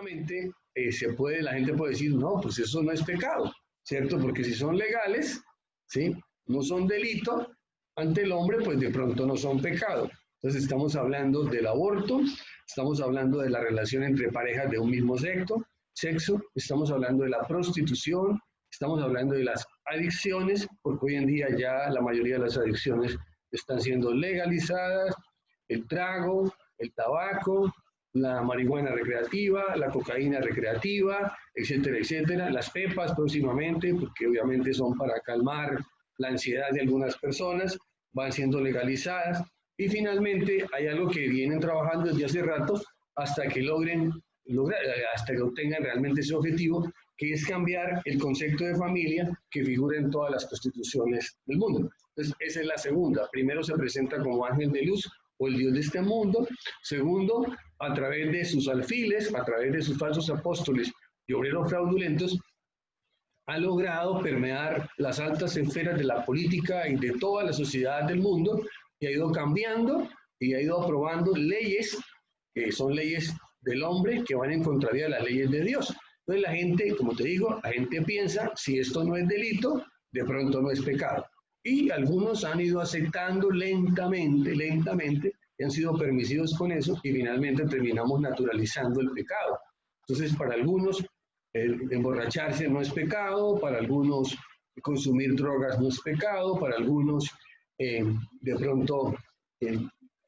Obviamente, la gente puede decir, no, pues eso no es pecado, ¿cierto? Porque si son legales, ¿sí? No son delito ante el hombre, pues de pronto no son pecado. Entonces estamos hablando del aborto, estamos hablando de la relación entre parejas de un mismo sexo, estamos hablando de la prostitución, estamos hablando de las adicciones, porque hoy en día ya la mayoría de las adicciones están siendo legalizadas, el trago, el tabaco, la marihuana recreativa, la cocaína recreativa, etcétera, etcétera. Las pepas próximamente, porque obviamente son para calmar la ansiedad de algunas personas, van siendo legalizadas. Y finalmente hay algo que vienen trabajando desde hace rato hasta que hasta que obtengan realmente ese objetivo, que es cambiar el concepto de familia que figura en todas las constituciones del mundo. Entonces, esa es la segunda. Primero se presenta como ángel de luz o el Dios de este mundo. Segundo, a través de sus alfiles, a través de sus falsos apóstoles y obreros fraudulentos, ha logrado permear las altas esferas de la política y de toda la sociedad del mundo y ha ido cambiando y ha ido aprobando leyes que son leyes del hombre que van en contraria de las leyes de Dios. Entonces la gente, como te digo, la gente piensa, si esto no es delito, de pronto no es pecado. Y algunos han ido aceptando lentamente, y han sido permisivos con eso, y finalmente terminamos naturalizando el pecado. Entonces, para algunos, emborracharse no es pecado, para algunos, consumir drogas no es pecado, para algunos, de pronto,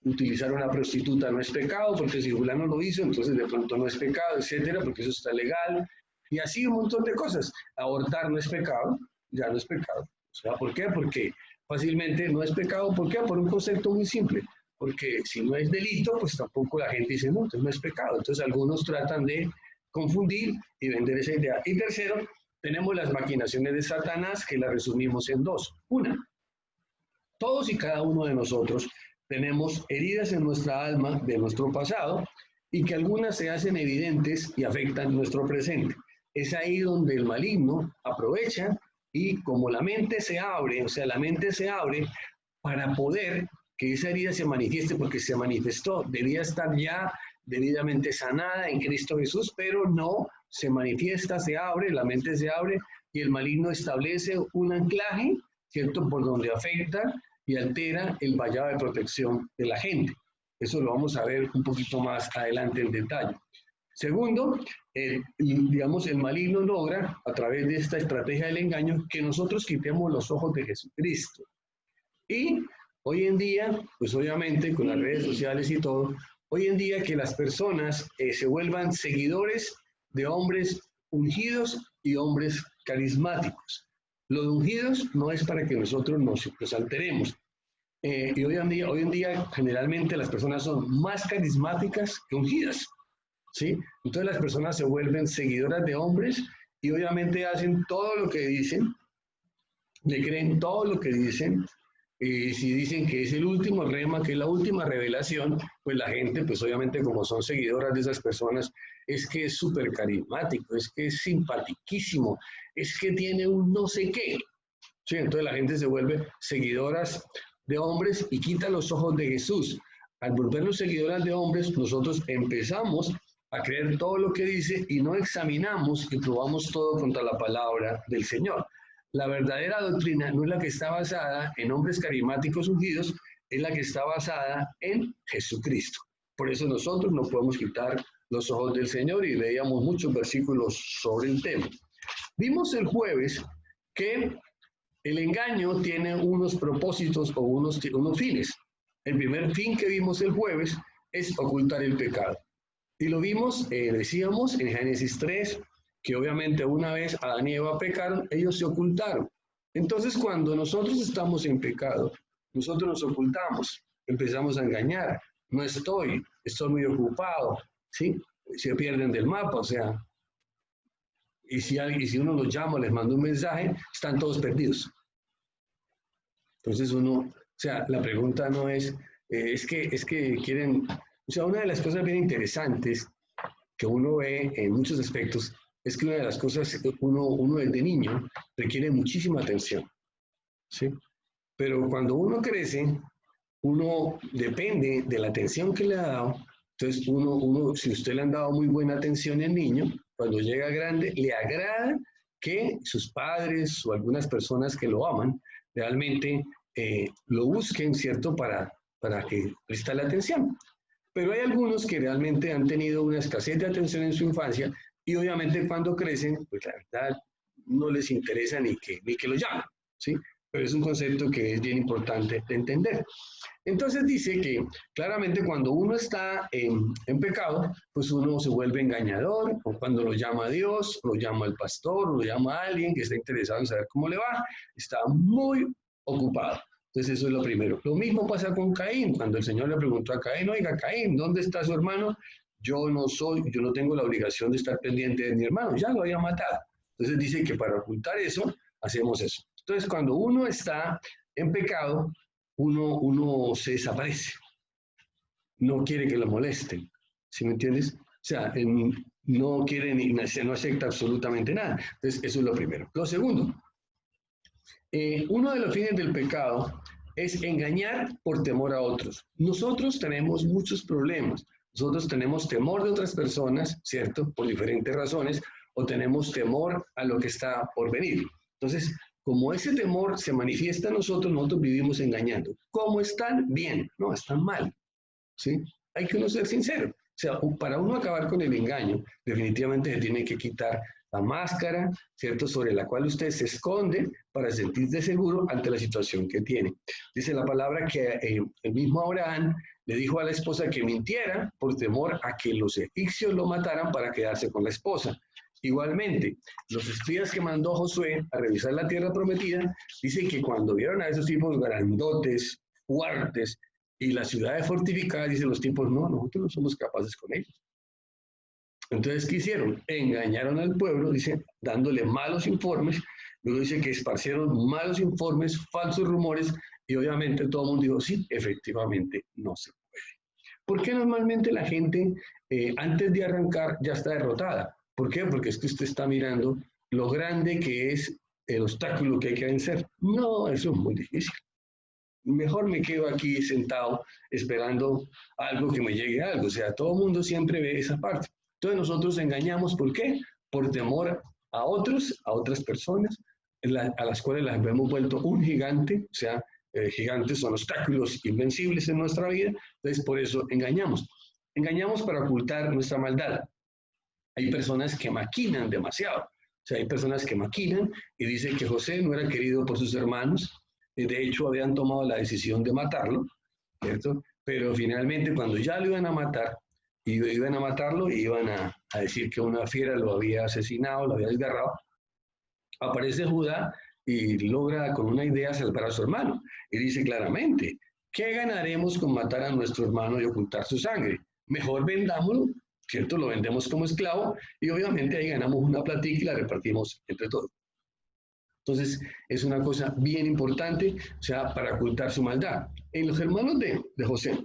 utilizar una prostituta no es pecado, porque si fulano lo hizo, entonces de pronto no es pecado, etcétera, porque eso está legal, y así un montón de cosas. Abortar no es pecado, ya no es pecado. O sea, ¿por qué? Porque fácilmente no es pecado. ¿Por qué? Por un concepto muy simple. Porque si no es delito, pues tampoco la gente dice, no, entonces no es pecado. Entonces algunos tratan de confundir y vender esa idea. Y tercero, tenemos las maquinaciones de Satanás, que las resumimos en dos. Una, todos y cada uno de nosotros tenemos heridas en nuestra alma de nuestro pasado y que algunas se hacen evidentes y afectan nuestro presente. Es ahí donde el maligno aprovecha y como la mente se abre, o sea, la mente se abre para poder que esa herida se manifieste, porque se manifestó, debía estar ya debidamente sanada en Cristo Jesús, pero no se manifiesta, se abre, la mente se abre y el maligno establece un anclaje, ¿cierto?, por donde afecta y altera el vallado de protección de la gente. Eso lo vamos a ver un poquito más adelante en detalle. Segundo, digamos, el maligno logra, a través de esta estrategia del engaño, que nosotros quitemos los ojos de Jesucristo. Y hoy en día, pues obviamente con las redes sociales y todo, hoy en día que las personas se vuelvan seguidores de hombres ungidos y hombres carismáticos. Los ungidos no es para que nosotros nos alteremos. Y hoy en día generalmente las personas son más carismáticas que ungidas, ¿sí? Entonces las personas se vuelven seguidoras de hombres y obviamente hacen todo lo que dicen, le creen todo lo que dicen. Y si dicen que es el último rema, que es la última revelación, pues la gente, pues obviamente como son seguidoras de esas personas, es que es súper carismático, es que es simpaticísimo, es que tiene un no sé qué. Sí, entonces la gente se vuelve seguidoras de hombres y quita los ojos de Jesús. Al volvernos seguidoras de hombres, nosotros empezamos a creer todo lo que dice y no examinamos y probamos todo contra la palabra del Señor. La verdadera doctrina no es la que está basada en hombres carismáticos ungidos, es la que está basada en Jesucristo. Por eso nosotros no podemos quitar los ojos del Señor y leíamos muchos versículos sobre el tema. Vimos el jueves que el engaño tiene unos propósitos o unos fines. El primer fin que vimos el jueves es ocultar el pecado. Y lo vimos, decíamos, en Génesis 3, que obviamente una vez Adán y Eva pecaron, ellos se ocultaron. Entonces, cuando nosotros estamos en pecado, nosotros nos ocultamos, empezamos a engañar. No estoy muy ocupado, ¿sí? Se pierden del mapa, o sea, y si uno los llama, les manda un mensaje, están todos perdidos. Entonces o sea, la pregunta no es, es que quieren, o sea, una de las cosas bien interesantes que uno ve en muchos aspectos es que una de las cosas, uno desde niño requiere muchísima atención, ¿sí? Pero cuando uno crece, uno depende de la atención que le ha dado, Entonces, si usted le han dado muy buena atención al niño, cuando llega grande, le agrada que sus padres o algunas personas que lo aman realmente lo busquen, ¿cierto? Para que preste la atención. Pero hay algunos que realmente han tenido una escasez de atención en su infancia y obviamente cuando crecen, pues la verdad no les interesa ni que lo llamen, ¿sí? Pero es un concepto que es bien importante de entender. Entonces dice que claramente cuando uno está en pecado, pues uno se vuelve engañador, o cuando lo llama a Dios, lo llama al pastor, lo llama a alguien que está interesado en saber cómo le va, está muy ocupado. Entonces eso es lo primero. Lo mismo pasa con Caín, cuando el Señor le preguntó a Caín, oiga, Caín, ¿dónde está su hermano? Yo no tengo la obligación de estar pendiente de mi hermano, ya lo había matado. Entonces dice que para ocultar eso, hacemos eso. Entonces cuando uno está en pecado, uno se desaparece, no quiere que lo molesten, ¿sí me entiendes? O sea, no quiere no acepta absolutamente nada. Entonces, eso es lo primero. Lo segundo, uno de los fines del pecado es engañar por temor a otros. Nosotros tenemos muchos problemas. Nosotros tenemos temor de otras personas, ¿cierto? Por diferentes razones, o tenemos temor a lo que está por venir. Entonces, como ese temor se manifiesta en nosotros vivimos engañando. ¿Cómo están? Bien, no, están mal, ¿sí? Hay que uno ser sincero. O sea, para uno acabar con el engaño, definitivamente se tiene que quitar la máscara, ¿cierto? Sobre la cual usted se esconde para sentirse seguro ante la situación que tiene. Dice la palabra que el mismo Abraham le dijo a la esposa que mintiera por temor a que los egipcios lo mataran para quedarse con la esposa. Igualmente, los espías que mandó Josué a revisar la tierra prometida, dicen que cuando vieron a esos tipos grandotes, fuertes, y las ciudades fortificadas, dicen los tipos, no, nosotros no somos capaces con ellos. Entonces, ¿qué hicieron? Engañaron al pueblo, dice, dándole malos informes. Luego dice que esparcieron malos informes, falsos rumores, y obviamente todo el mundo dijo, sí, efectivamente, no se puede. ¿Por qué normalmente la gente antes de arrancar ya está derrotada? ¿Por qué? Porque es que usted está mirando lo grande que es el obstáculo que hay que vencer. No, eso es muy difícil. Mejor me quedo aquí sentado esperando algo que me llegue algo. O sea, todo el mundo siempre ve esa parte. Entonces nosotros engañamos, ¿por qué? Por temor a otros, a otras personas, a las cuales las hemos vuelto un gigante, o sea, gigantes son obstáculos invencibles en nuestra vida, entonces por eso engañamos. Engañamos para ocultar nuestra maldad. Hay personas que maquinan demasiado, o sea, hay personas que maquinan y dicen que José no era querido por sus hermanos, de hecho habían tomado la decisión de matarlo, ¿cierto? Pero finalmente cuando ya lo iban a matar, iban a matarlo y iban a decir que una fiera lo había asesinado, lo había desgarrado, aparece Judá y logra con una idea salvar a su hermano. Y dice claramente, ¿qué ganaremos con matar a nuestro hermano y ocultar su sangre? Mejor vendámoslo, ¿cierto? Lo vendemos como esclavo y obviamente ahí ganamos una platica y la repartimos entre todos. Entonces, es una cosa bien importante, o sea, para ocultar su maldad. En los hermanos de José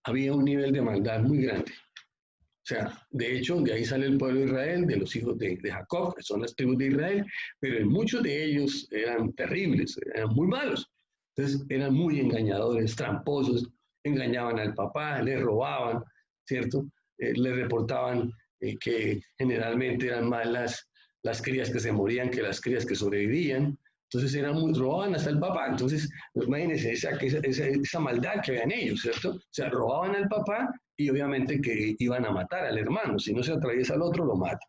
había un nivel de maldad muy grande. O sea, de hecho, de ahí sale el pueblo de Israel, de los hijos de Jacob, que son las tribus de Israel, pero en muchos de ellos eran terribles, eran muy malos. Entonces, eran muy engañadores, tramposos, engañaban al papá, le robaban, ¿cierto? Le reportaban que generalmente eran más las crías que se morían que las crías que sobrevivían. Entonces, robaban hasta el papá. Entonces, imagínense esa maldad que había en ellos, ¿cierto? O sea, robaban al papá y obviamente que iban a matar al hermano. Si no se atraviesa al otro, lo mata.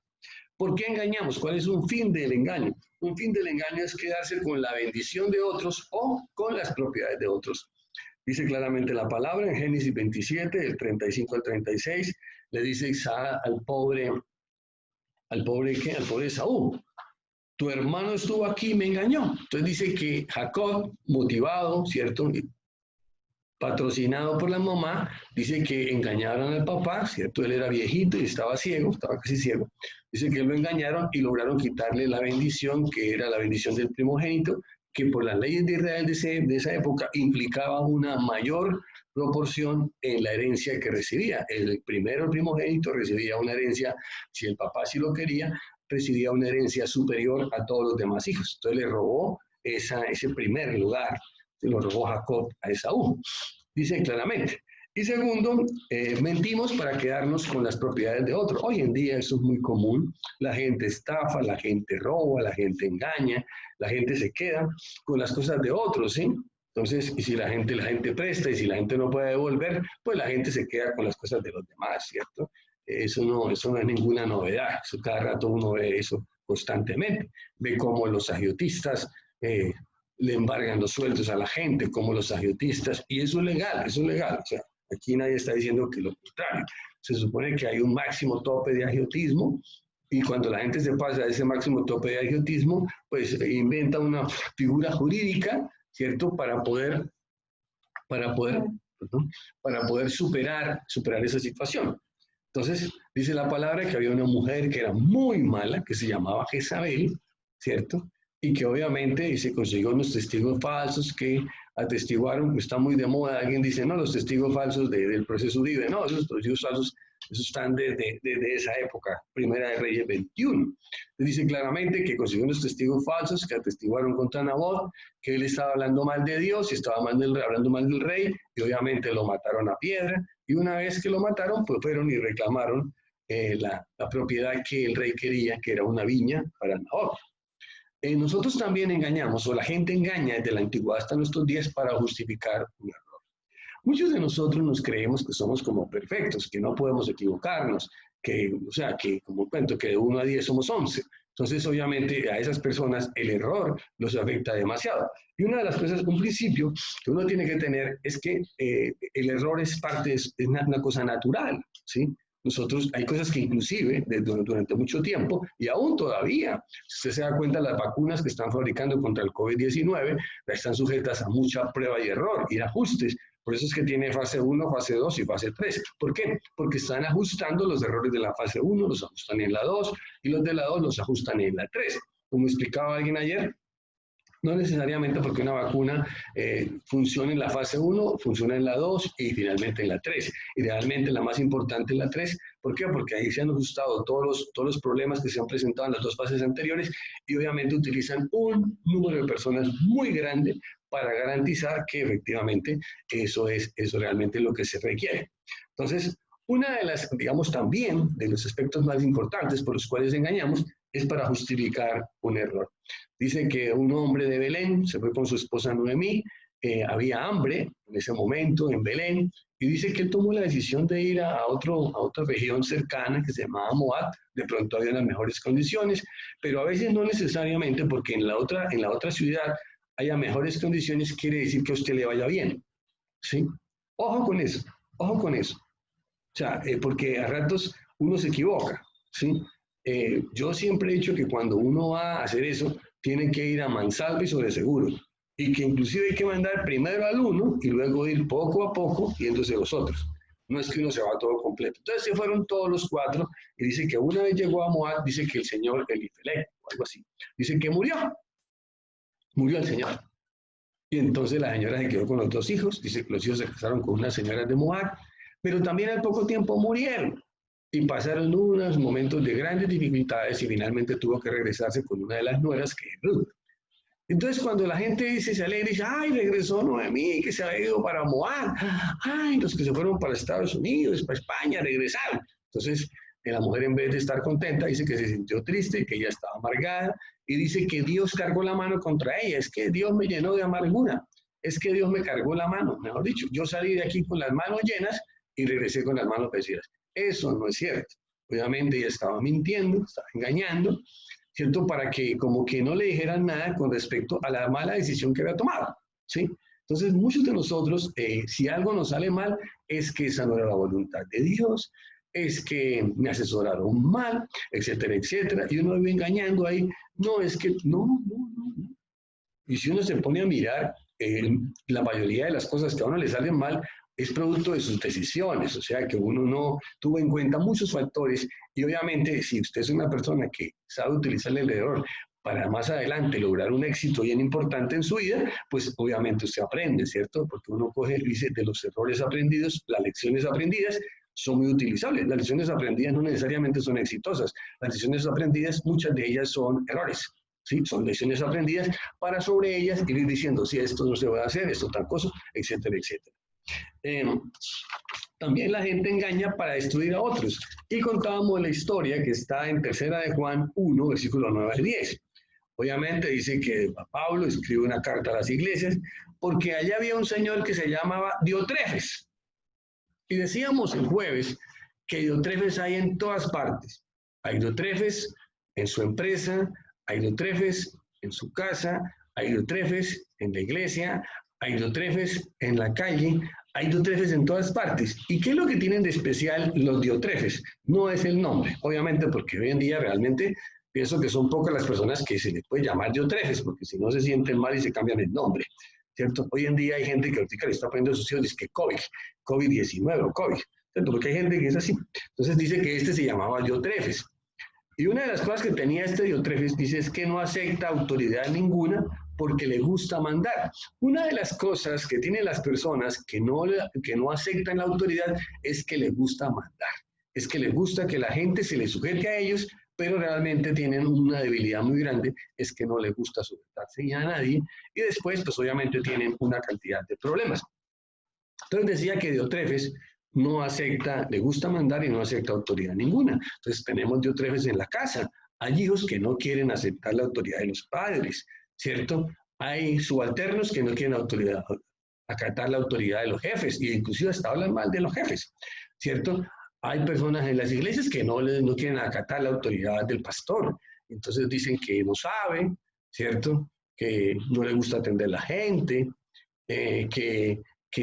¿Por qué engañamos? ¿Cuál es un fin del engaño? Un fin del engaño es quedarse con la bendición de otros o con las propiedades de otros. Dice claramente la palabra en Génesis 27, del 35 al 36, le dice Isaac al pobre Esaú, tu hermano estuvo aquí y me engañó. Entonces dice que Jacob, motivado, ¿cierto? Patrocinado por la mamá, dice que engañaron al papá, ¿cierto? Él era viejito y estaba ciego, estaba casi ciego. Dice que lo engañaron y lograron quitarle la bendición, que era la bendición del primogénito, que por las leyes de Israel de esa época implicaba una mayor proporción en la herencia que recibía. El primogénito recibía una herencia, si el papá sí lo quería, recibía una herencia superior a todos los demás hijos. Entonces le robó ese primer lugar, se lo robó Jacob a Esaú. Dice claramente, Y segundo, mentimos para quedarnos con las propiedades de otro. Hoy en día eso es muy común. La gente estafa, la gente roba, la gente engaña, la gente se queda con las cosas de otros, ¿sí? Entonces, y si la gente presta y si la gente no puede devolver, pues la gente se queda con las cosas de los demás, ¿cierto? Eso no es ninguna novedad. Eso cada rato uno ve eso constantemente. Ve cómo los agiotistas le embargan los sueldos a la gente, como los agiotistas, y eso es legal, eso es legal. O sea, aquí nadie está diciendo que lo contrario. Se supone que hay un máximo tope de agiotismo y cuando la gente se pasa a ese máximo tope de agiotismo, pues inventa una figura jurídica, ¿cierto? Para poder, perdón, para poder superar esa situación. Entonces, dice la palabra que había una mujer que era muy mala, que se llamaba Jezabel, ¿cierto? Y que obviamente se consiguió unos testigos falsos que atestiguaron, está muy de moda, alguien dice, no, los testigos falsos del proceso Uribe, no, esos testigos falsos, esos están desde esa época, Primera de Reyes 21. Dice claramente que consiguió unos testigos falsos que atestiguaron contra Nabot, que él estaba hablando mal de Dios y estaba hablando mal del rey, y obviamente lo mataron a piedra, y una vez que lo mataron, pues fueron y reclamaron la propiedad que el rey quería, que era una viña para Nabot. Nosotros también engañamos, o la gente engaña desde la antigüedad hasta nuestros días para justificar un error. Muchos de nosotros nos creemos que somos como perfectos, que no podemos equivocarnos, o sea, que como cuento, que de 1 a 10 somos 11. Entonces, obviamente, a esas personas el error los afecta demasiado. Y una de las cosas, un principio que uno tiene que tener es que el error es una cosa natural, ¿sí? Nosotros, hay cosas que inclusive durante mucho tiempo y aún todavía, si usted se da cuenta, las vacunas que están fabricando contra el COVID-19 están sujetas a mucha prueba y error y ajustes. Por eso es que tiene fase 1, fase 2 y fase 3. ¿Por qué? Porque están ajustando los errores de la fase 1, los ajustan en la 2 y los de la 2 los ajustan en la 3. Como explicaba alguien ayer, no necesariamente porque una vacuna funcione en la fase 1, funciona en la 2 y finalmente en la 3. Idealmente la más importante es la 3. ¿Por qué? Porque ahí se han ajustado todos los problemas que se han presentado en las 2 fases anteriores y obviamente utilizan un número de personas muy grande para garantizar que efectivamente eso realmente es lo que se requiere. Entonces, una de las, digamos también, de los aspectos más importantes por los cuales engañamos es para justificar un error. Dice que un hombre de Belén se fue con su esposa Noemí, había hambre en ese momento en Belén, y dice que él tomó la decisión de ir a otra región cercana que se llamaba Moab, de pronto había las mejores condiciones, pero a veces no necesariamente porque en la otra ciudad haya mejores condiciones quiere decir que a usted le vaya bien, ¿sí? Ojo con eso, ojo con eso. O sea, porque a ratos uno se equivoca, ¿sí? Yo siempre he dicho que cuando uno va a hacer eso, tiene que ir a mansalva y sobre seguro. Y que inclusive hay que mandar primero al uno y luego ir poco a poco yéndose los otros. No es que uno se va todo completo. Entonces se fueron todos los 4 y dice que una vez llegó a Moab, dice que el señor Elifelec, o algo así, dice que murió el señor. Y entonces la señora se quedó con los 2 hijos, dice que los hijos se casaron con unas señoras de Moab, pero también al poco tiempo murieron y pasaron unos momentos de grandes dificultades y finalmente tuvo que regresarse con una de las nueras, que es Ruth. Entonces cuando la gente dice, se alegra y dice, ay, regresó Noemí, que se había ido para Moab, ay, los que se fueron para Estados Unidos, para España, regresaron. Entonces la mujer, en vez de estar contenta, dice que se sintió triste, que ella estaba amargada, y dice que Dios cargó la mano contra ella. Es que Dios me llenó de amargura, es que Dios me cargó la mano, mejor dicho, yo salí de aquí con las manos llenas y regresé con las manos vacías. Eso no es cierto. Obviamente ella estaba mintiendo, estaba engañando, ¿cierto? Para que como que no le dijeran nada con respecto a la mala decisión que había tomado, ¿sí? Entonces, muchos de nosotros, si algo nos sale mal, es que esa no era la voluntad de Dios, es que me asesoraron mal, etcétera, etcétera, y uno vive engañando ahí. No, es que no. Y si uno se pone a mirar, la mayoría de las cosas que a uno le salen mal es producto de sus decisiones, o sea que uno no tuvo en cuenta muchos factores y obviamente si usted es una persona que sabe utilizar el error para más adelante lograr un éxito bien importante en su vida, pues obviamente usted aprende, ¿cierto? Porque uno coge y dice de los errores aprendidos, las lecciones aprendidas son muy utilizables. Las lecciones aprendidas no necesariamente son exitosas, las lecciones aprendidas, muchas de ellas son errores. ¿Sí? Son lecciones aprendidas para sobre ellas ir diciendo si esto no se va a hacer, esto tal cosa, etcétera, etcétera. también la gente engaña para destruir a otros. Y contábamos la historia que está en 3 de Juan 1, versículo 9 al 10. Obviamente dice que Pablo escribe una carta a las iglesias porque allá había un señor que se llamaba Diotrefes. Y decíamos el jueves que Diotrefes hay en todas partes. Hay Diotrefes en su empresa, hay Diotrefes en su casa, hay Diotrefes en la iglesia, hay Diotrefes en la calle, hay Diotrefes en todas partes. ¿Y qué es lo que tienen de especial los Diotrefes? No es el nombre, obviamente, porque hoy en día realmente pienso que son pocas las personas que se les puede llamar Diotrefes, porque si no se sienten mal y se cambian el nombre, ¿cierto? Hoy en día hay gente que ahorita le está poniendo a sus hijos, dice que COVID-19 o COVID, ¿cierto? Porque hay gente que es así. Entonces dice que este se llamaba Diotrefes. Y una de las cosas que tenía este Diotrefes, dice, es que no acepta autoridad ninguna porque le gusta mandar. Una de las cosas que tienen las personas que no aceptan la autoridad es que les gusta mandar. Es que les gusta que la gente se les sujete a ellos, pero realmente tienen una debilidad muy grande, es que no les gusta sujetarse a nadie. Y después, pues obviamente tienen una cantidad de problemas. Entonces decía que Diotrefes no acepta, le gusta mandar y no acepta autoridad ninguna. Entonces tenemos Diotrefes en la casa. Hay hijos que no quieren aceptar la autoridad de los padres, ¿cierto? Hay subalternos que no quieren acatar la autoridad de los jefes, e inclusive hasta hablan mal de los jefes, ¿cierto? Hay personas en las iglesias que no quieren acatar la autoridad del pastor. Entonces dicen que no sabe, ¿cierto? Que no le gusta atender a la gente, que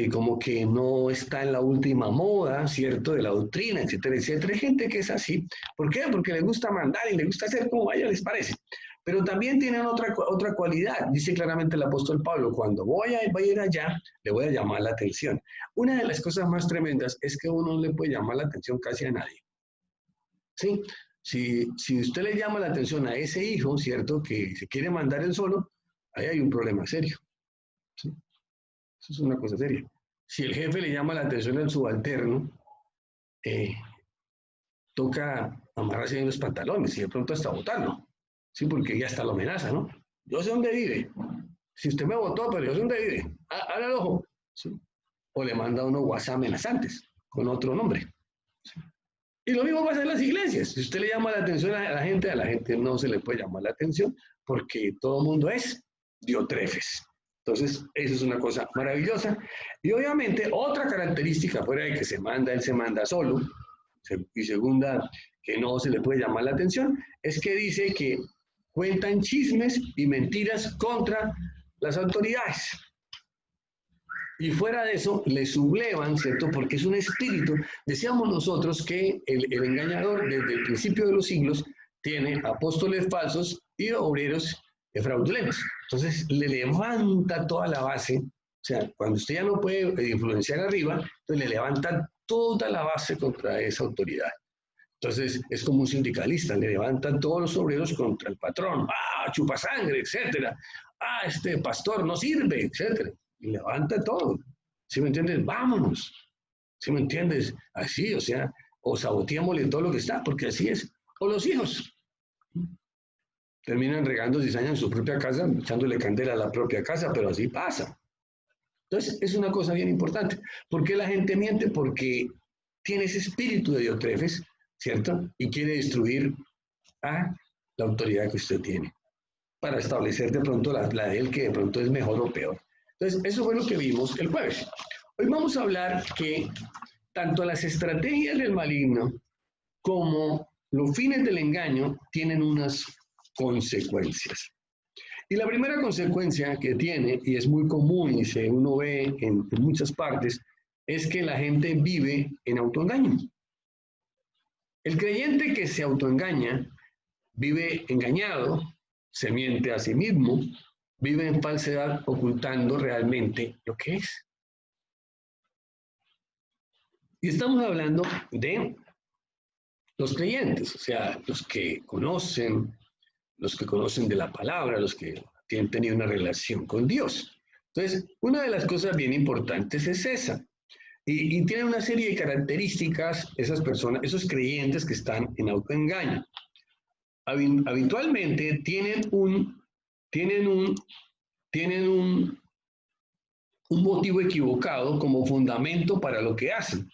como que no está en la última moda, ¿cierto? De la doctrina, etcétera, etcétera. Hay gente que es así. ¿Por qué? Porque les gusta mandar y les gusta hacer como a ellos les parece. Pero también tienen otra cualidad. Dice claramente el apóstol Pablo, cuando vaya a ir allá, le voy a llamar la atención. Una de las cosas más tremendas es que uno no le puede llamar la atención casi a nadie. ¿Sí? Si usted le llama la atención a ese hijo, ¿cierto? Que se quiere mandar él solo, ahí hay un problema serio. ¿Sí? Eso es una cosa seria. Si el jefe le llama la atención al subalterno, toca amarrarse en los pantalones y de pronto hasta botarlo. Sí, porque ya hasta lo amenaza, ¿no? Yo sé dónde vive. Si usted me votó, pero yo sé dónde vive. Ahora el ojo. ¿Sí? O le manda unos WhatsApp amenazantes con otro nombre. ¿Sí? Y lo mismo pasa en las iglesias. Si usted le llama la atención a la gente no se le puede llamar la atención porque todo el mundo es Diotrefes. Entonces, eso es una cosa maravillosa. Y obviamente, otra característica fuera de que él se manda solo, y segunda, que no se le puede llamar la atención, es que dice que cuentan chismes y mentiras contra las autoridades. Y fuera de eso, le sublevan, ¿cierto? Porque es un espíritu. Decíamos nosotros que el engañador, desde el principio de los siglos, tiene apóstoles falsos y obreros fraudulentos. Entonces, le levanta toda la base. O sea, cuando usted ya no puede influenciar arriba, entonces le levanta toda la base contra esa autoridad. Entonces, es como un sindicalista, le levantan todos los obreros contra el patrón. ¡Ah, chupasangre, etcétera! ¡Ah, este pastor no sirve, etcétera! Y levanta todo. ¿Sí me entiendes? Vámonos. ¿Sí me entiendes? Así, o sea, o saboteémosle todo lo que está, porque así es. O los hijos. Terminan regando cizaña en su propia casa, echándole candela a la propia casa, pero así pasa. Entonces, es una cosa bien importante. ¿Por qué la gente miente? Porque tiene ese espíritu de Diotrefes, ¿cierto? Y quiere destruir a la autoridad que usted tiene, para establecer de pronto la de él, que de pronto es mejor o peor. Entonces, eso fue lo que vimos el jueves. Hoy vamos a hablar que tanto las estrategias del maligno como los fines del engaño tienen unas consecuencias. Y la primera consecuencia que tiene, y es muy común y uno ve en muchas partes, es que la gente vive en autoengaño. El creyente que se autoengaña vive engañado, se miente a sí mismo, vive en falsedad ocultando realmente lo que es. Y estamos hablando de los creyentes, o sea, los que conocen de la palabra, los que tienen tenido una relación con Dios. Entonces, una de las cosas bien importantes es esa. Y tienen una serie de características esas personas, esos creyentes que están en autoengaño. Habitualmente tienen un motivo equivocado como fundamento para lo que hacen.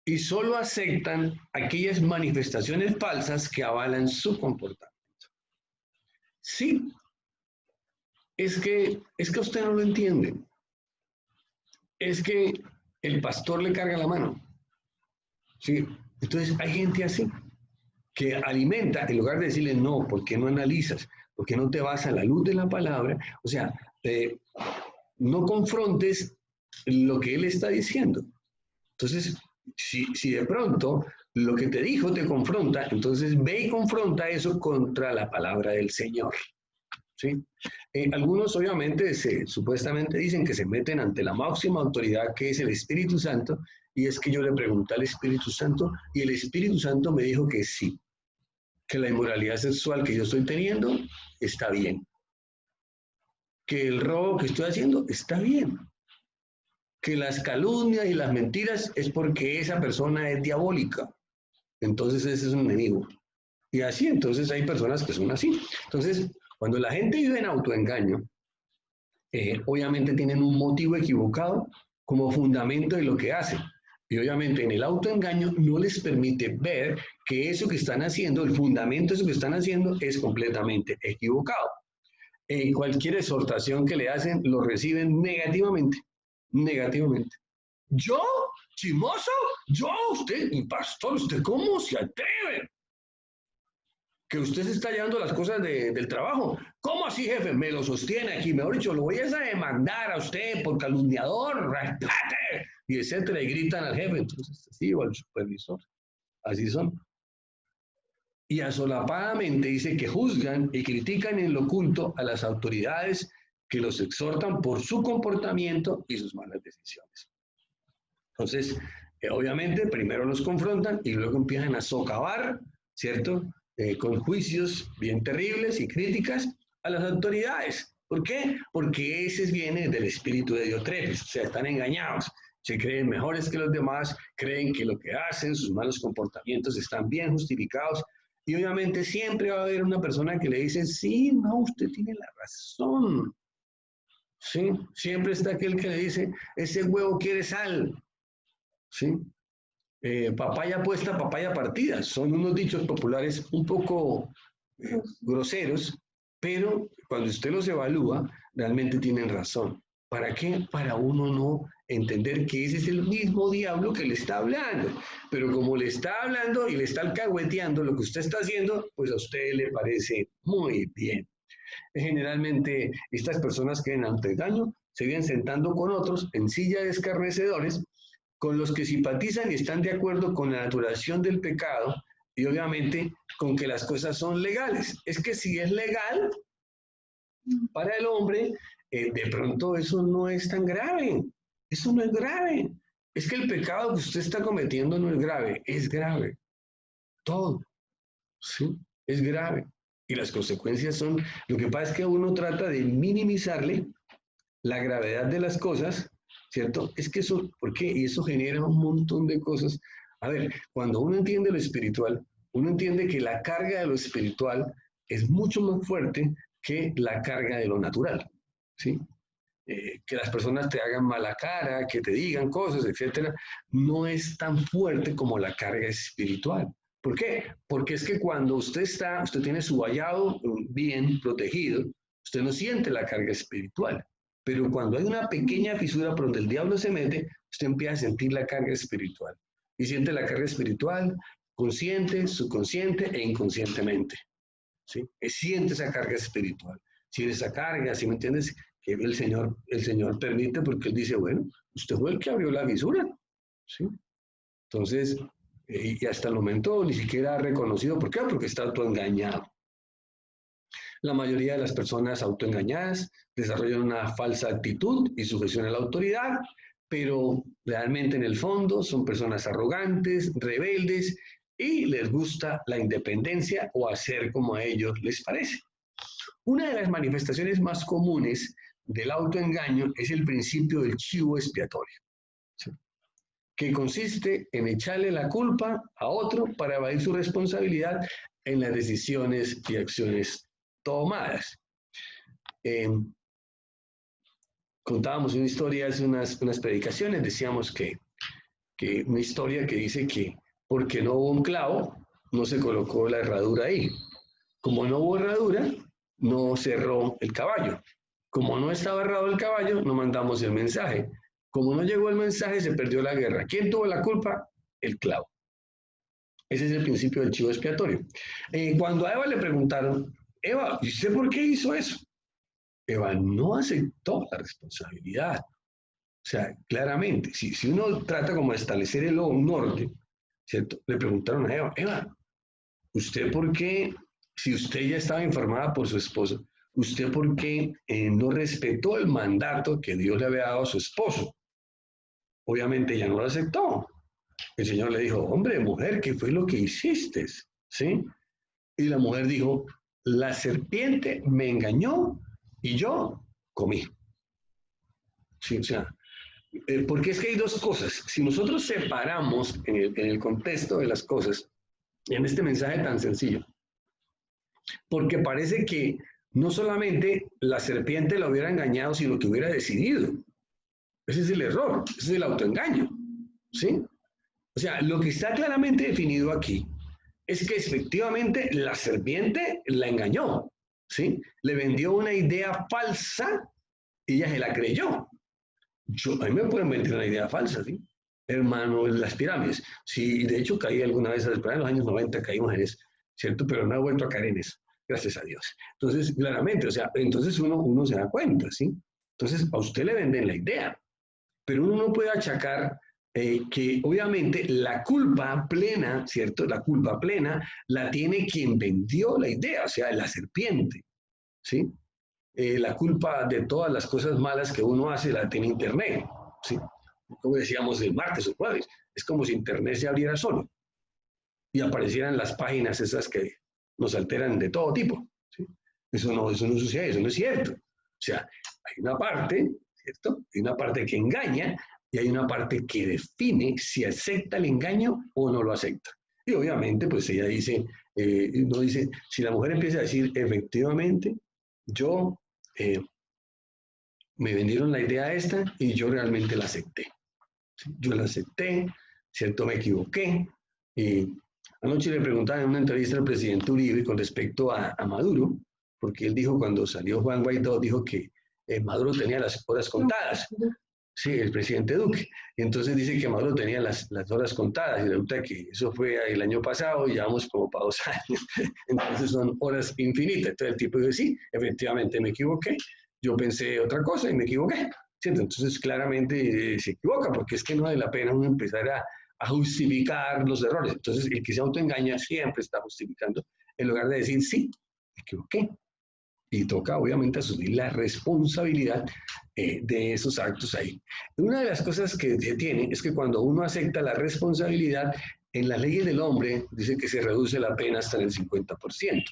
y solo aceptan aquellas manifestaciones falsas que avalan su comportamiento. Sí, es que usted no lo entiende. Es que el pastor le carga la mano. ¿Sí? Entonces hay gente así que alimenta, en lugar de decirle no, ¿por qué no analizas? ¿Por qué no te vas a la luz de la palabra? O sea, no confrontes lo que él está diciendo. Entonces, si de pronto lo que te dijo te confronta, entonces ve y confronta eso contra la palabra del Señor. ¿Sí? Algunos obviamente supuestamente dicen que se meten ante la máxima autoridad que es el Espíritu Santo, y es que yo le pregunté al Espíritu Santo y el Espíritu Santo me dijo que sí, que la inmoralidad sexual que yo estoy teniendo está bien, que el robo que estoy haciendo está bien, que las calumnias y las mentiras es porque esa persona es diabólica, entonces ese es un enemigo. Y así, entonces hay personas que son así. Entonces, cuando la gente vive en autoengaño, obviamente tienen un motivo equivocado como fundamento de lo que hacen. Y obviamente en el autoengaño no les permite ver que eso que están haciendo, el fundamento de eso que están haciendo es completamente equivocado. Cualquier exhortación que le hacen lo reciben negativamente, negativamente. Yo, chimoso, yo, usted, mi pastor, ¿usted cómo se atreve? Que usted se está llevando las cosas del trabajo. ¿Cómo así, jefe? Me lo sostiene aquí. Mejor dicho, lo voy a demandar a usted por calumniador, respete, y etcétera, y gritan al jefe. Entonces, sí, o al supervisor. Así son. Y asolapadamente dice que juzgan y critican en lo oculto a las autoridades que los exhortan por su comportamiento y sus malas decisiones. Entonces, obviamente, primero los confrontan y luego empiezan a socavar, ¿cierto? Con juicios bien terribles y críticas a las autoridades. ¿Por qué? Porque ese viene del espíritu de Diotrefes, o sea, están engañados, se creen mejores que los demás, creen que lo que hacen, sus malos comportamientos están bien justificados, y obviamente siempre va a haber una persona que le dice, sí, no, usted tiene la razón. Sí, siempre está aquel que le dice, ese huevo quiere sal. Sí, papaya puesta, papaya partida. Son unos dichos populares un poco groseros, pero cuando usted los evalúa, realmente tienen razón. ¿Para qué? Para uno no entender que ese es el mismo diablo que le está hablando. Pero como le está hablando y le está alcahueteando lo que usted está haciendo, pues a usted le parece muy bien. Generalmente estas personas que en autoengaño se vienen sentando con otros en silla de escarnecedores, con los que simpatizan y están de acuerdo con la naturalización del pecado y obviamente con que las cosas son legales. Es que si es legal para el hombre, de pronto eso no es tan grave. Eso no es grave. Es que el pecado que usted está cometiendo no es grave. Todo, ¿sí? Es grave. Y las consecuencias son, lo que pasa es que uno trata de minimizarle la gravedad de las cosas, ¿cierto? Es que eso, ¿por qué? Y eso genera un montón de cosas. A ver, cuando uno entiende lo espiritual, uno entiende que la carga de lo espiritual es mucho más fuerte que la carga de lo natural, ¿sí? Que las personas te hagan mala cara, que te digan cosas, etcétera, no es tan fuerte como la carga espiritual. ¿Por qué? Porque es que cuando usted tiene su vallado bien protegido, usted no siente la carga espiritual. Pero cuando hay una pequeña fisura por donde el diablo se mete, usted empieza a sentir la carga espiritual. Y siente la carga espiritual consciente, subconsciente e inconscientemente. ¿Sí? Siente esa carga espiritual. Siente esa carga, ¿sí me entiendes? Que el Señor permite porque Él dice, bueno, usted fue el que abrió la fisura. ¿Sí? Entonces, y hasta el momento ni siquiera ha reconocido. ¿Por qué? Porque está autoengañado. La mayoría de las personas autoengañadas desarrollan una falsa actitud y sujeción a la autoridad, pero realmente en el fondo son personas arrogantes, rebeldes y les gusta la independencia o hacer como a ellos les parece. Una de las manifestaciones más comunes del autoengaño es el principio del chivo expiatorio, ¿sí? Que consiste en echarle la culpa a otro para evadir su responsabilidad en las decisiones y acciones tomadas. Contábamos una historia hace unas predicaciones, decíamos que una historia que dice que porque no hubo un clavo, no se colocó la herradura ahí. Como no hubo herradura, no cerró el caballo. Como no estaba errado el caballo, no mandamos el mensaje. Como no llegó el mensaje, se perdió la guerra. ¿Quién tuvo la culpa? El clavo. Ese es el principio del chivo expiatorio. Cuando a Eva le preguntaron, Eva, ¿y usted por qué hizo eso? Eva no aceptó la responsabilidad. O sea, claramente, si uno trata como de establecer el norte, ¿cierto? Le preguntaron a Eva, Eva, ¿usted por qué, si usted ya estaba informada por su esposo, usted por qué no respetó el mandato que Dios le había dado a su esposo? Obviamente ella no lo aceptó. El Señor le dijo, hombre, mujer, ¿qué fue lo que hiciste? ¿Sí? Y la mujer dijo, la serpiente me engañó y yo comí. Sí, o sea, porque es que hay dos cosas. Si nosotros separamos en el contexto de las cosas, en este mensaje tan sencillo, porque parece que no solamente la serpiente la hubiera engañado, sino que hubiera decidido. Ese es el error, ese es el autoengaño. ¿Sí? O sea, lo que está claramente definido aquí es que efectivamente la serpiente la engañó, ¿sí? Le vendió una idea falsa y ella se la creyó. A mí me pueden vender una idea falsa, ¿sí? Hermano, en las pirámides. Sí, de hecho caí alguna vez, en los años 90 caímos en eso, ¿cierto? Pero no he vuelto a caer en eso, gracias a Dios. Entonces, claramente, o sea, entonces uno se da cuenta, ¿sí? Entonces, a usted le venden la idea, pero uno no puede achacar que obviamente la culpa plena, ¿cierto? La culpa plena la tiene quien vendió la idea, o sea, la serpiente, ¿sí? La culpa de todas las cosas malas que uno hace la tiene Internet, ¿sí? Como decíamos el martes o jueves, es como si Internet se abriera solo y aparecieran las páginas esas que nos alteran de todo tipo, ¿sí? Eso no sucede, eso no es cierto. O sea, hay una parte, ¿cierto? Hay una parte que engaña y hay una parte que define si acepta el engaño o no lo acepta. Y obviamente, pues ella dice, no dice, si la mujer empieza a decir, efectivamente, yo me vendieron la idea esta y yo realmente la acepté. ¿Sí? Yo la acepté, ¿cierto? Me equivoqué. Anoche le preguntaba en una entrevista al presidente Uribe con respecto a Maduro, porque él dijo cuando salió Juan Guaidó, dijo que Maduro tenía las horas contadas. Sí, el presidente Duque. Entonces dice que Maduro tenía las horas contadas y resulta que eso fue el año pasado y llevamos como para 2 años. Entonces son horas infinitas. Entonces el tipo dice, sí, efectivamente me equivoqué. Yo pensé otra cosa y me equivoqué. ¿Sí? Entonces claramente se equivoca porque es que no vale la pena uno empezar a justificar los errores. Entonces el que se autoengaña siempre está justificando en lugar de decir, sí, me equivoqué. Y toca obviamente asumir la responsabilidad de esos actos ahí. Una de las cosas que se tiene es que cuando uno acepta la responsabilidad, en las leyes del hombre dice que se reduce la pena hasta en el 50%.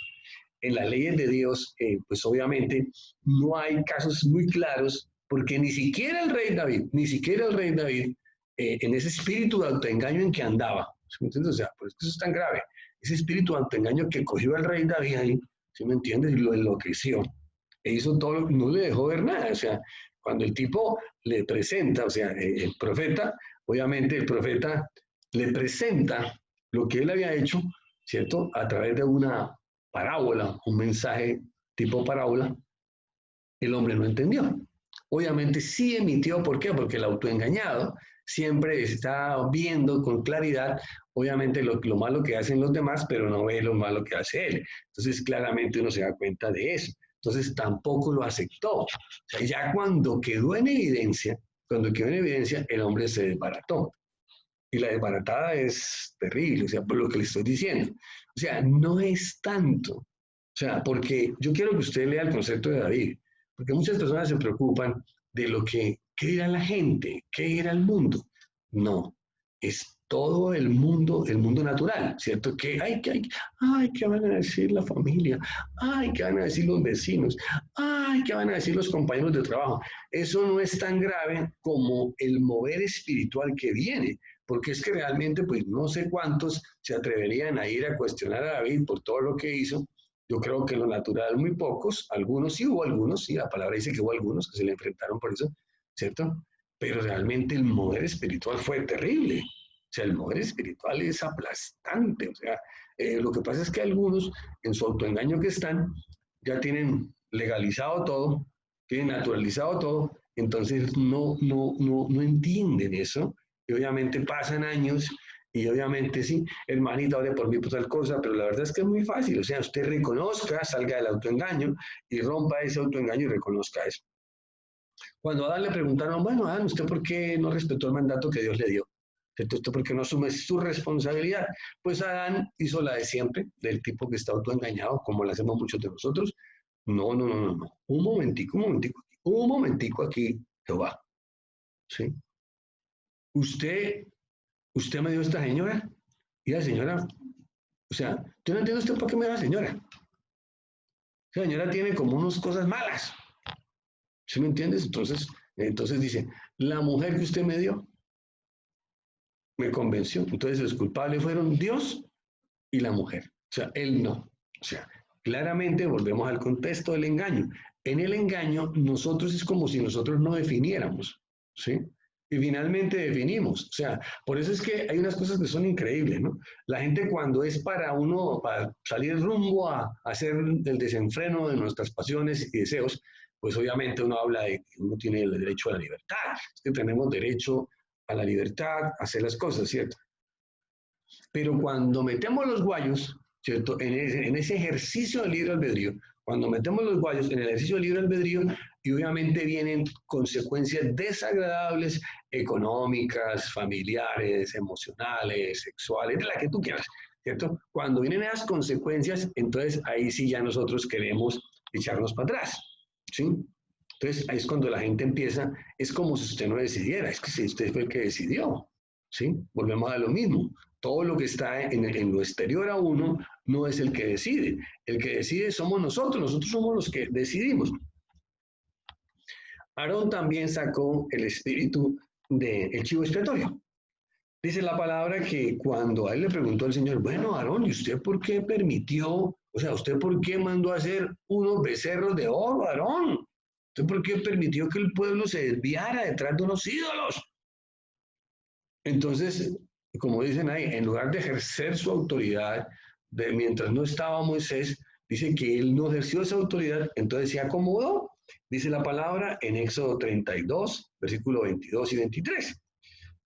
En las leyes de Dios, pues obviamente no hay casos muy claros, porque ni siquiera el rey David, en ese espíritu de autoengaño en que andaba, ¿sí me entiendes? O sea, por eso es tan grave, ese espíritu de autoengaño que cogió al rey David ahí, ¿sí me entiendes? Y lo enloqueció, e hizo todo, no le dejó ver nada, o sea, cuando el tipo le presenta, o sea, el profeta, obviamente el profeta le presenta lo que él había hecho, ¿cierto? A través de una parábola, un mensaje tipo parábola, el hombre no entendió. Obviamente sí emitió, ¿por qué? Porque el autoengañado siempre está viendo con claridad, obviamente, lo malo que hacen los demás, pero no ve lo malo que hace él. Entonces, claramente uno se da cuenta de eso. Entonces, tampoco lo aceptó. O sea, ya cuando quedó en evidencia, el hombre se desbarató. Y la desbaratada es terrible, o sea, por lo que le estoy diciendo. O sea, no es tanto. O sea, porque yo quiero que usted lea el concepto de David, porque muchas personas se preocupan de lo que, ¿qué dirá la gente? ¿Qué dirá el mundo? No, es todo el mundo natural, ¿cierto? ¿Qué van a decir la familia? Ay, ¿qué van a decir los vecinos? Ay, ¿qué van a decir los compañeros de trabajo? Eso no es tan grave como el mover espiritual que viene, porque es que realmente, pues no sé cuántos se atreverían a ir a cuestionar a David por todo lo que hizo. Yo creo que en lo natural muy pocos, algunos sí hubo algunos, sí, la palabra dice que hubo algunos que se le enfrentaron por eso, ¿cierto? Pero realmente el mover espiritual fue terrible. sea, el poder espiritual es aplastante. O sea, lo que pasa es que algunos, en su autoengaño que están, ya tienen legalizado todo, tienen naturalizado todo, entonces no entienden eso. Y obviamente pasan años y obviamente sí, hermanita, ore por mí por tal cosa, pero la verdad es que es muy fácil. O sea, usted reconozca, salga del autoengaño y rompa ese autoengaño y reconozca eso. Cuando a Adán le preguntaron, bueno, Adán, ¿usted por qué no respetó el mandato que Dios le dio? ¿Cierto? ¿Usted por qué no asume su responsabilidad? Pues Adán hizo la de siempre, del tipo que está autoengañado, como lo hacemos muchos de nosotros. No. Un momentico aquí, Jehová. ¿Sí? Usted, usted me dio esta señora, y la señora, o sea, yo no entiendo usted por qué me da la señora. La señora tiene como unas cosas malas. ¿Sí me entiendes? Entonces dice, la mujer que usted me dio me convenció. Entonces los culpables fueron Dios y la mujer. O sea, él no. O sea, claramente volvemos al contexto del engaño. En el engaño, nosotros es como si nosotros no definiéramos, ¿sí? Y finalmente definimos. O sea, por eso es que hay unas cosas que son increíbles, ¿no? La gente cuando es para uno, para salir rumbo a hacer el desenfreno de nuestras pasiones y deseos, pues obviamente uno habla de que uno tiene el derecho a la libertad, es que tenemos derecho a la libertad, a hacer las cosas, ¿cierto? Pero cuando metemos los guayos, ¿cierto? En ese ejercicio del libre albedrío, cuando metemos los guayos en el ejercicio del libre albedrío, y obviamente vienen consecuencias desagradables, económicas, familiares, emocionales, sexuales, de la que tú quieras, ¿cierto? Cuando vienen esas consecuencias, entonces ahí sí ya nosotros queremos echarnos para atrás, ¿sí? Entonces ahí es cuando la gente empieza, es como si usted no decidiera, es que si usted fue el que decidió, ¿sí? Volvemos a lo mismo. Todo lo que está en lo exterior a uno no es el que decide. El que decide somos nosotros somos los que decidimos. Aarón también sacó el espíritu del chivo expiatorio. Dice la palabra que cuando a él le preguntó al Señor, bueno, Aarón, ¿y usted por qué permitió, o sea, usted por qué mandó a hacer unos becerros de oro, Aarón? ¿Usted por qué permitió que el pueblo se desviara detrás de unos ídolos? Entonces, como dicen ahí, en lugar de ejercer su autoridad, mientras no estaba Moisés, dice que él no ejerció esa autoridad, entonces se acomodó, dice la palabra en Éxodo 32, versículo 22 y 23.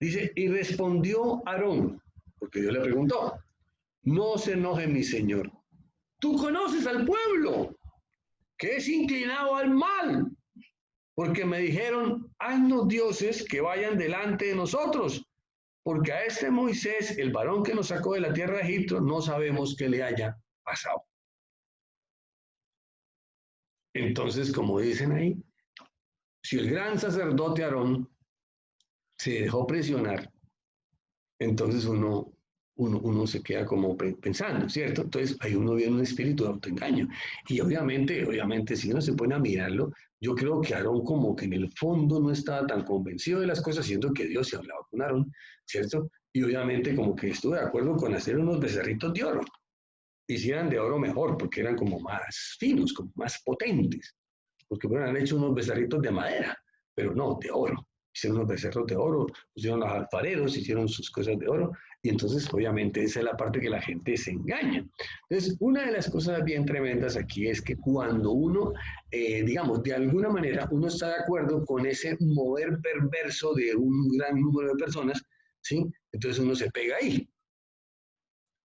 Dice, y respondió Aarón, porque Dios le preguntó, no se enoje mi Señor, tú conoces al pueblo, que es inclinado al mal, porque me dijeron, haznos dioses que vayan delante de nosotros, porque a este Moisés, el varón que nos sacó de la tierra de Egipto, no sabemos qué le haya pasado. Entonces, como dicen ahí, si el gran sacerdote Aarón se dejó presionar, entonces uno se queda como pensando, ¿cierto? Entonces ahí uno viene un espíritu de autoengaño. Y obviamente, si uno se pone a mirarlo, yo creo que Aarón como que en el fondo no estaba tan convencido de las cosas, siendo que Dios se hablaba con Aarón, ¿cierto? Y obviamente como que estuvo de acuerdo con hacer unos becerritos de oro. Y si eran de oro mejor, porque eran como más finos, como más potentes, porque hubieran hecho unos becerritos de madera, pero no, de oro. Hicieron unos becerros de oro, pusieron los alfareros, hicieron sus cosas de oro, y entonces obviamente esa es la parte que la gente se engaña. Entonces, una de las cosas bien tremendas aquí es que cuando uno, digamos, de alguna manera uno está de acuerdo con ese mover perverso de un gran número de personas, ¿sí? Entonces uno se pega ahí,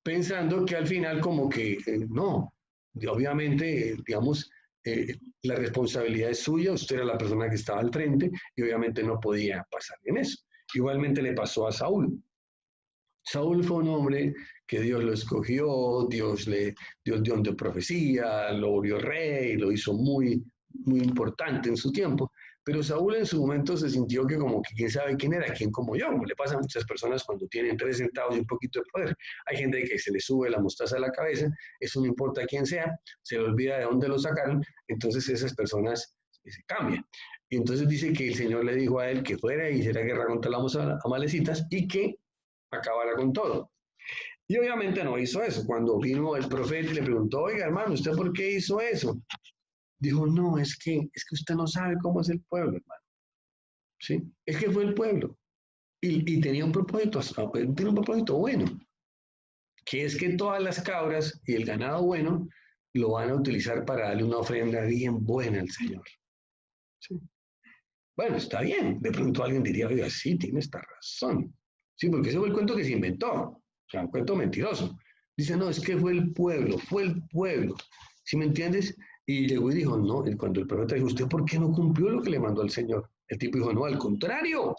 pensando que al final como que no, obviamente, digamos, la responsabilidad es suya, usted era la persona que estaba al frente y obviamente no podía pasar en eso. Igualmente le pasó a Saúl. Saúl fue un hombre que Dios lo escogió, Dios dio de profecía, lo volvió rey, lo hizo muy importante en su tiempo, pero Saúl en su momento se sintió que como que quién sabe quién era, quién como yo, como le pasa a muchas personas cuando tienen 3 centavos y un poquito de poder. Hay gente que se le sube la mostaza a la cabeza, eso no importa quién sea, se le olvida de dónde lo sacaron, entonces esas personas se cambian. Y entonces dice que el Señor le dijo a él que fuera y hiciera guerra contra las amalecitas y que acabara con todo. Y obviamente no hizo eso. Cuando vino el profeta y le preguntó, oiga hermano, ¿usted por qué hizo eso? Dijo, no, es que usted no sabe cómo es el pueblo, hermano. ¿Sí? Es que fue el pueblo. Y tenía un propósito bueno, que es que todas las cabras y el ganado bueno lo van a utilizar para darle una ofrenda bien buena al Señor. ¿Sí? Bueno, está bien. De pronto alguien diría, oiga, sí, tiene esta razón. Sí, porque ese fue el cuento que se inventó. O sea, un cuento mentiroso. Dice, no, es que fue el pueblo, fue el pueblo. ¿Sí me entiendes? Y llegó y dijo, no, cuando el profeta dijo, ¿usted por qué no cumplió lo que le mandó al Señor? El tipo dijo, no, al contrario,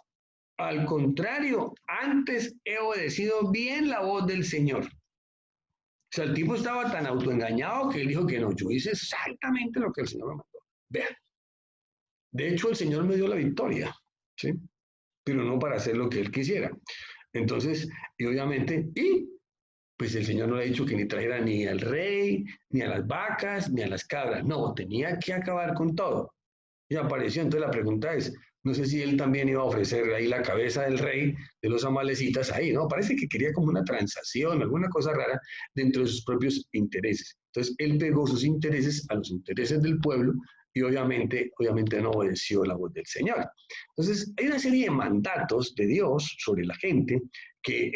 antes he obedecido bien la voz del Señor. O sea, el tipo estaba tan autoengañado que él dijo que no, yo hice exactamente lo que el Señor me mandó. Vean, de hecho el Señor me dio la victoria, ¿sí? Pero no para hacer lo que él quisiera. Entonces, y obviamente, pues el Señor no le ha dicho que ni trajera ni al rey, ni a las vacas, ni a las cabras. No, tenía que acabar con todo. Y apareció. Entonces la pregunta es, no sé si él también iba a ofrecer ahí la cabeza del rey de los amalecitas ahí, ¿no? Parece que quería como una transacción, alguna cosa rara dentro de sus propios intereses. Entonces él pegó sus intereses a los intereses del pueblo y obviamente no obedeció la voz del Señor. Entonces hay una serie de mandatos de Dios sobre la gente que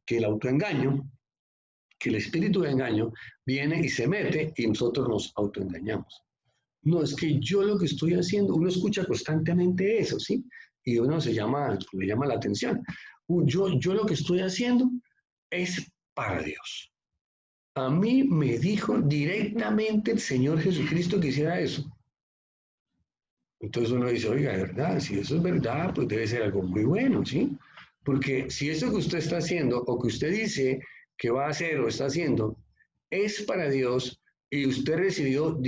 el autoengaño, que el espíritu de engaño viene y se mete y nosotros nos autoengañamos. No, es que yo lo que estoy haciendo, uno escucha constantemente eso, ¿sí? Y uno le llama la atención. Yo lo que estoy haciendo es para Dios. A mí me dijo directamente el Señor Jesucristo que hiciera eso. Entonces uno dice, oiga, de verdad, si eso es verdad, pues debe ser algo muy bueno, ¿sí? Porque si eso que usted está haciendo o que usted dice que va a hacer o está haciendo es para Dios y usted recibió,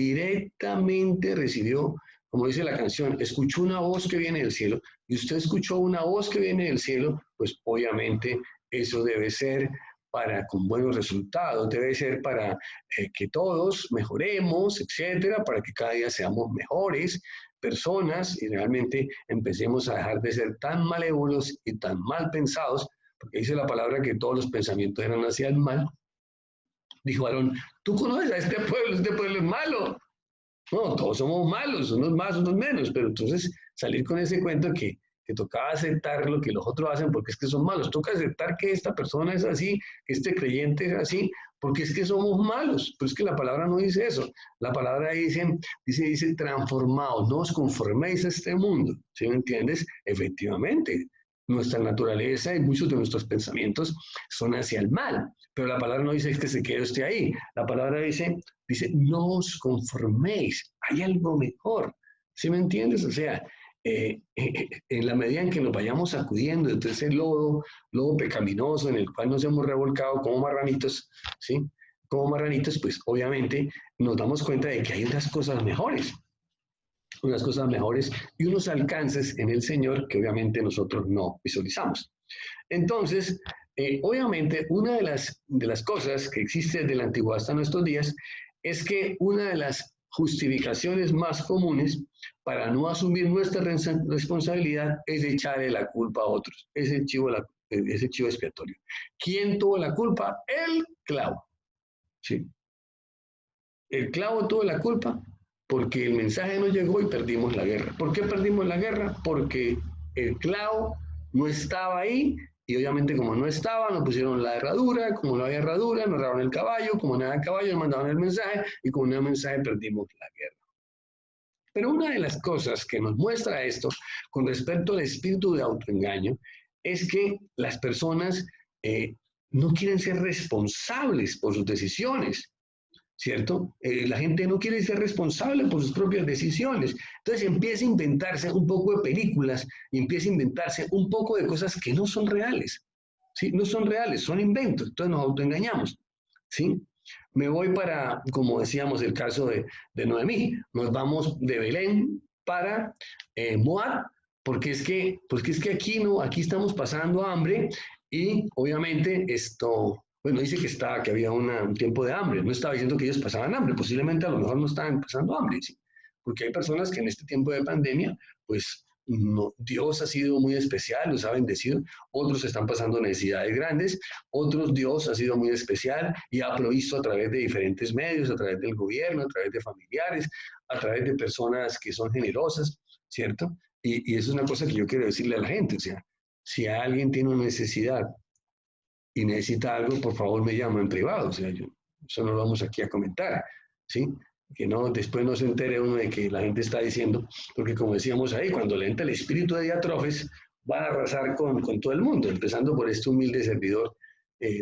como dice la canción, escuchó una voz que viene del cielo y usted escuchó una voz que viene del cielo, pues obviamente eso debe ser para con buenos resultados, debe ser para que todos mejoremos, etcétera, para que cada día seamos mejores personas y realmente empecemos a dejar de ser tan malévolos y tan mal pensados, porque dice la palabra que todos los pensamientos eran hacia el mal. Dijo Aarón, tú conoces a este pueblo es malo. No, todos somos malos, unos más, unos menos, pero entonces salir con ese cuento que tocaba aceptar lo que los otros hacen porque es que son malos. Toca aceptar que esta persona es así, que este creyente es así, porque es que somos malos. Pero es que la palabra no dice eso. La palabra dice transformados, no os conforméis a este mundo. ¿Sí me entiendes? Efectivamente, nuestra naturaleza y muchos de nuestros pensamientos son hacia el mal, pero la palabra no dice que se quede usted ahí. La palabra dice, no os conforméis, hay algo mejor. ¿Sí me entiendes? O sea, en la medida en que nos vayamos sacudiendo de ese lodo pecaminoso en el cual nos hemos revolcado como marranitos, ¿sí? Como marranitos, pues obviamente nos damos cuenta de que hay unas cosas mejores y unos alcances en el Señor que obviamente nosotros no visualizamos. Entonces, obviamente, una de las cosas que existe desde la antigüedad hasta nuestros días es que una de las justificaciones más comunes para no asumir nuestra responsabilidad es echarle la culpa a otros. Ese chivo expiatorio. ¿Quién tuvo la culpa? El clavo. ¿Sí? El clavo tuvo la culpa porque el mensaje no llegó y perdimos la guerra. ¿Por qué perdimos la guerra? Porque el clavo no estaba ahí y obviamente como no estaba, nos pusieron la herradura, como no había herradura, nos robaron el caballo, como no había caballo, nos mandaron el mensaje y como no había mensaje perdimos la guerra. Pero una de las cosas que nos muestra esto con respecto al espíritu de autoengaño es que las personas no quieren ser responsables por sus decisiones. ¿Cierto? La gente no quiere ser responsable por sus propias decisiones. Entonces empieza a inventarse un poco de películas y empieza a inventarse un poco de cosas que no son reales. ¿Sí? No son reales, son inventos. Entonces nos autoengañamos. ¿Sí? Me voy para, como decíamos, el caso de Noemí. Nos vamos de Belén para Moab, porque es que aquí, no, aquí estamos pasando hambre y obviamente esto, bueno, dice que había un tiempo de hambre, no estaba diciendo que ellos pasaban hambre, posiblemente a lo mejor no estaban pasando hambre, ¿sí? Porque hay personas que en este tiempo de pandemia, pues no, Dios ha sido muy especial, los ha bendecido, otros están pasando necesidades grandes, otros Dios ha sido muy especial y ha provisto a través de diferentes medios, a través del gobierno, a través de familiares, a través de personas que son generosas, ¿cierto? Y eso es una cosa que yo quiero decirle a la gente, o sea, Si alguien tiene una necesidad y necesita algo, por favor me llama en privado. O sea, eso no lo vamos aquí a comentar, ¿sí? Que no, después no se entere uno de que la gente está diciendo, porque como decíamos ahí, cuando le entra el espíritu de Diátrofes, van a arrasar con todo el mundo, empezando por este humilde servidor.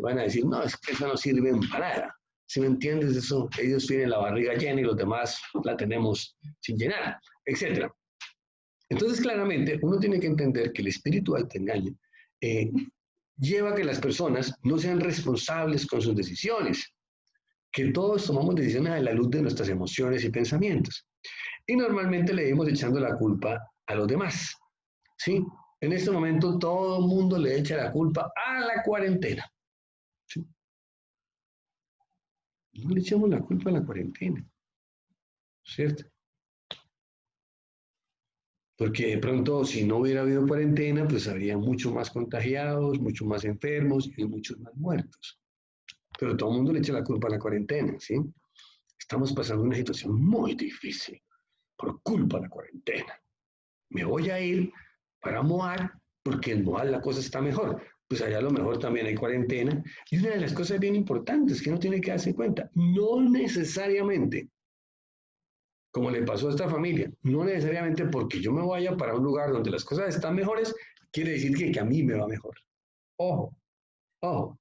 Van a decir, no, es que eso no sirve para nada. Si me entiendes, eso, ellos tienen la barriga llena y los demás la tenemos sin llenar, etcétera. Entonces, claramente, uno tiene que entender que el espíritu autoengaño lleva a que las personas no sean responsables con sus decisiones, que todos tomamos decisiones a la luz de nuestras emociones y pensamientos. Y normalmente le vamos echando la culpa a los demás, ¿sí? En este momento todo el mundo le echa la culpa a la cuarentena, ¿sí? No le echamos la culpa a la cuarentena, ¿cierto? Porque de pronto, si no hubiera habido cuarentena, pues habría mucho más contagiados, mucho más enfermos y muchos más muertos. Pero todo el mundo le echa la culpa a la cuarentena, ¿sí? Estamos pasando una situación muy difícil por culpa de la cuarentena. Me voy a ir para Moab porque en Moab la cosa está mejor. Pues allá a lo mejor también hay cuarentena. Y una de las cosas bien importantes que uno tiene que darse cuenta, no necesariamente, como le pasó a esta familia, no necesariamente porque yo me vaya para un lugar donde las cosas están mejores, quiere decir que a mí me va mejor. Ojo, ojo.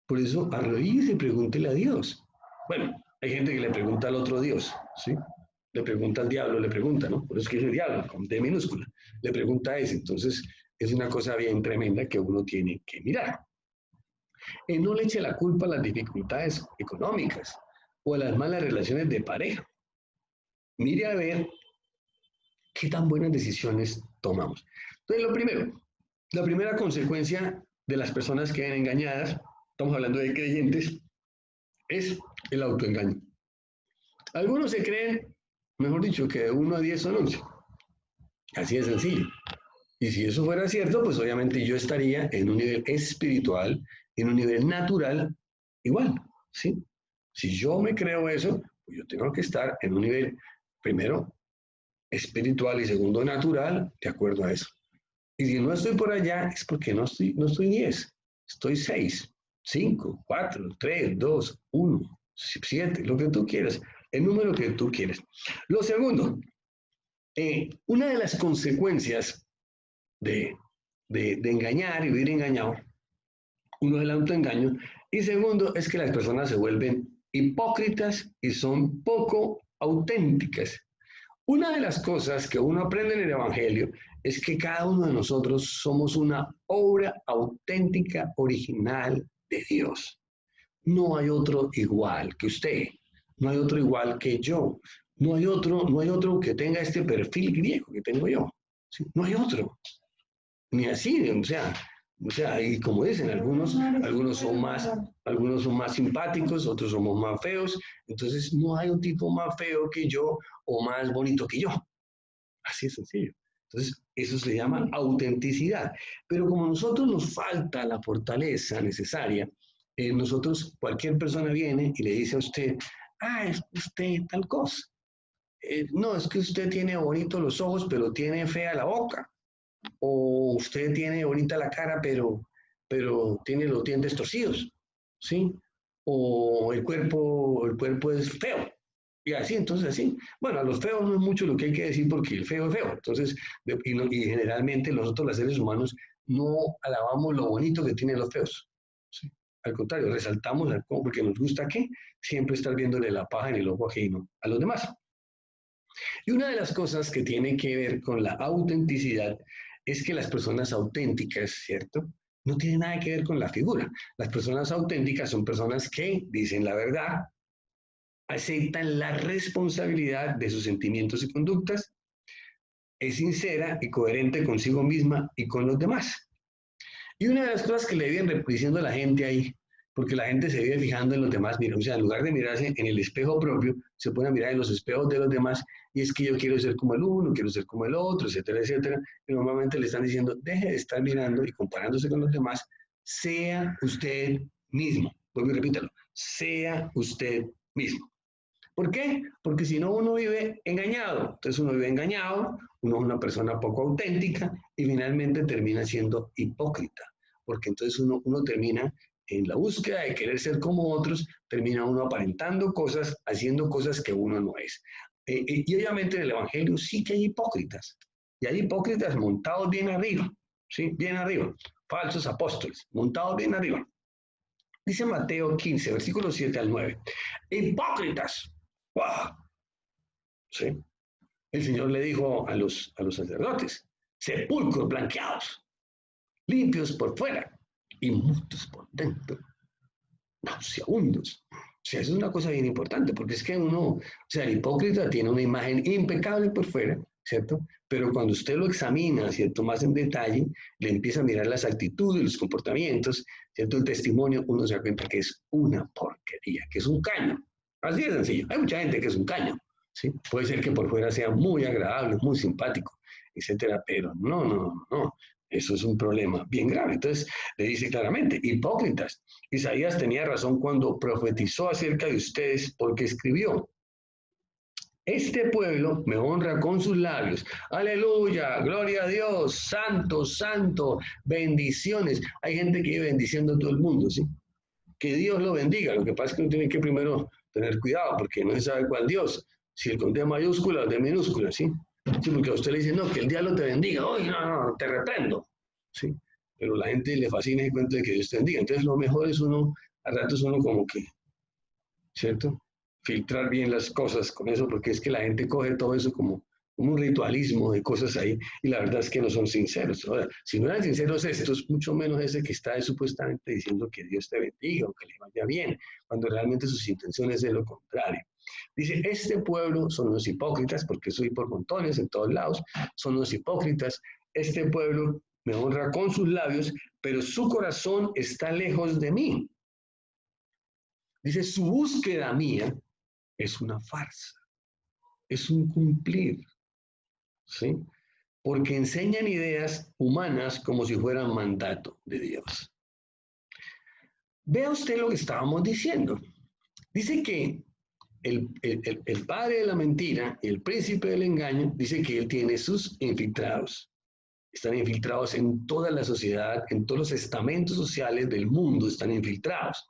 Por eso arrodíllese y pregúntele a Dios. Bueno, hay gente que le pregunta al otro Dios, ¿sí? Le pregunta al diablo, le pregunta, ¿no? Por eso es que es el diablo, con D minúscula. Le pregunta a ese. Entonces, es una cosa bien tremenda que uno tiene que mirar. No le eche la culpa a las dificultades económicas o a las malas relaciones de pareja. Mire a ver qué tan buenas decisiones tomamos. Entonces, lo primero, la primera consecuencia de las personas que ven engañadas, estamos hablando de creyentes, es el autoengaño. Algunos se creen, mejor dicho, que de 1 a 10 son 11. Así de sencillo. Y si eso fuera cierto, pues obviamente yo estaría en un nivel espiritual, en un nivel natural, igual, ¿sí? Si yo me creo eso, pues yo tengo que estar en un nivel, primero, espiritual y segundo, natural, de acuerdo a eso. Y si no estoy por allá, es porque no estoy 10, estoy 6, 5, 4, 3, 2, 1, 7, lo que tú quieras, el número que tú quieras. Lo segundo, una de las consecuencias de engañar y vivir engañado, uno es el autoengaño, y segundo es que las personas se vuelven hipócritas y son poco auténticas. Una de las cosas que uno aprende en el Evangelio es que cada uno de nosotros somos una obra auténtica, original de Dios. No hay otro igual que usted, no hay otro igual que yo, no hay otro que tenga este perfil griego que tengo yo. ¿Sí? No hay otro, ni así, o sea, y como dicen, algunos son más simpáticos, otros somos más feos, entonces no hay un tipo más feo que yo o más bonito que yo. Así es sencillo. Entonces, eso se llama autenticidad. Pero como a nosotros nos falta la fortaleza necesaria, nosotros, cualquier persona viene y le dice a usted, es usted tal cosa. No, es que usted tiene bonito los ojos, pero tiene fea la boca. O usted tiene bonita la cara, pero tiene los dientes torcidos, ¿sí? O el cuerpo es feo. Y así, entonces así. Bueno, a los feos no es mucho lo que hay que decir porque el feo es feo. Entonces, y generalmente nosotros los seres humanos no alabamos lo bonito que tienen los feos. ¿Sí? Al contrario, resaltamos porque nos gusta que siempre estar viéndole la paja en el ojo ajeno a los demás. Y una de las cosas que tiene que ver con la autenticidad es que las personas auténticas, ¿cierto? No tienen nada que ver con la figura. Las personas auténticas son personas que dicen la verdad, aceptan la responsabilidad de sus sentimientos y conductas, es sincera y coherente consigo misma y con los demás. Y una de las cosas que le vienen diciendo a la gente ahí, porque la gente se vive fijando en los demás, mira, o sea, en lugar de mirarse en el espejo propio, se pone a mirar en los espejos de los demás, y es que yo quiero ser como el uno, quiero ser como el otro, etcétera, etcétera. Y normalmente le están diciendo, deje de estar mirando y comparándose con los demás, sea usted mismo. Vuelvo y repítalo, sea usted mismo. ¿Por qué? Porque si no uno vive engañado. Entonces uno vive engañado, uno es una persona poco auténtica y finalmente termina siendo hipócrita. Porque entonces uno termina en la búsqueda de querer ser como otros, termina uno aparentando cosas, haciendo cosas que uno no es. Y obviamente en el Evangelio sí que hay hipócritas. Y hay hipócritas montados bien arriba, ¿sí? Bien arriba. Falsos apóstoles, montados bien arriba. Dice Mateo 15, versículos 7 al 9. Hipócritas. ¡Wow! ¿Sí? El Señor le dijo a los sacerdotes, sepulcros blanqueados, limpios por fuera y muertos por dentro, nauseabundos. O sea, eso es una cosa bien importante, porque es que uno, o sea, el hipócrita tiene una imagen impecable por fuera, ¿cierto? Pero cuando usted lo examina, ¿cierto? Más en detalle, le empieza a mirar las actitudes, los comportamientos, ¿cierto? El testimonio, uno se da cuenta que es una porquería, que es un caño. Así de sencillo. Hay mucha gente que es un caño, ¿sí? Puede ser que por fuera sea muy agradable, muy simpático, etcétera, pero no. Eso es un problema bien grave. Entonces, le dice claramente, hipócritas. Isaías tenía razón cuando profetizó acerca de ustedes porque escribió, este pueblo me honra con sus labios. Aleluya, gloria a Dios, santo, santo, bendiciones. Hay gente que vive bendiciendo a todo el mundo, ¿sí? Que Dios lo bendiga. Lo que pasa es que uno tiene que primero tener cuidado porque no se sabe cuál Dios. Si el con D mayúscula o D minúscula, ¿sí? Sí, porque a usted le dice, no, que el diablo te bendiga. Oye, no, te reprendo. ¿Sí? Pero la gente le fascina el cuento de que Dios te bendiga. Entonces lo mejor es uno, a ratos uno como que, ¿cierto? Filtrar bien las cosas con eso, porque es que la gente coge todo eso como un ritualismo de cosas ahí, y la verdad es que no son sinceros. Ahora, si no eran sinceros estos, mucho menos ese que está supuestamente diciendo que Dios te bendiga o que le vaya bien, cuando realmente sus intenciones es lo contrario. Dice, este pueblo son los hipócritas, porque soy por montones en todos lados, son los hipócritas, este pueblo me honra con sus labios, pero su corazón está lejos de mí. Dice, su búsqueda mía es una farsa, es un cumplir, ¿sí? Porque enseñan ideas humanas como si fueran mandato de Dios. Vea usted lo que estábamos diciendo. Dice que el padre de la mentira, el príncipe del engaño, dice que él tiene sus infiltrados. Están infiltrados en toda la sociedad, en todos los estamentos sociales del mundo están infiltrados,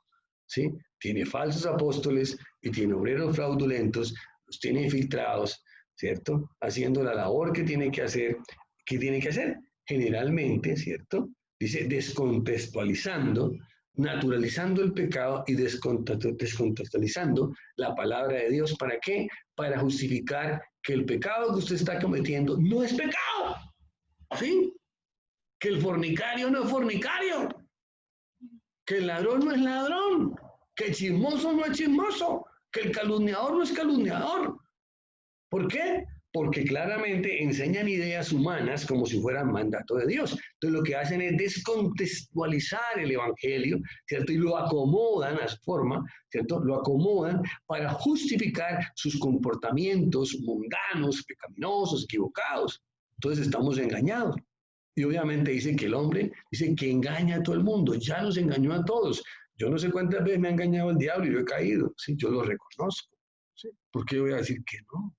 ¿sí? Tiene falsos apóstoles y tiene obreros fraudulentos, los tiene infiltrados, ¿cierto? Haciendo la labor que tiene que hacer. ¿Qué tiene que hacer? Generalmente, ¿cierto? Dice, descontextualizando, naturalizando el pecado y descontextualizando la palabra de Dios. ¿Para qué? Para justificar que el pecado que usted está cometiendo no es pecado. ¿Sí? Que el fornicario no es fornicario, que el ladrón no es ladrón, que el chismoso no es chismoso, que el calumniador no es calumniador. ¿Por qué? Porque claramente enseñan ideas humanas como si fueran mandato de Dios. Entonces lo que hacen es descontextualizar el Evangelio, ¿cierto? Y lo acomodan a su forma, ¿cierto? Lo acomodan para justificar sus comportamientos mundanos, pecaminosos, equivocados. Entonces estamos engañados. Y obviamente dice que el hombre, dice que engaña a todo el mundo, ya nos engañó a todos. Yo no sé cuántas veces me ha engañado el diablo y yo he caído, ¿sí? Yo lo reconozco, ¿sí? ¿Por qué voy a decir que no?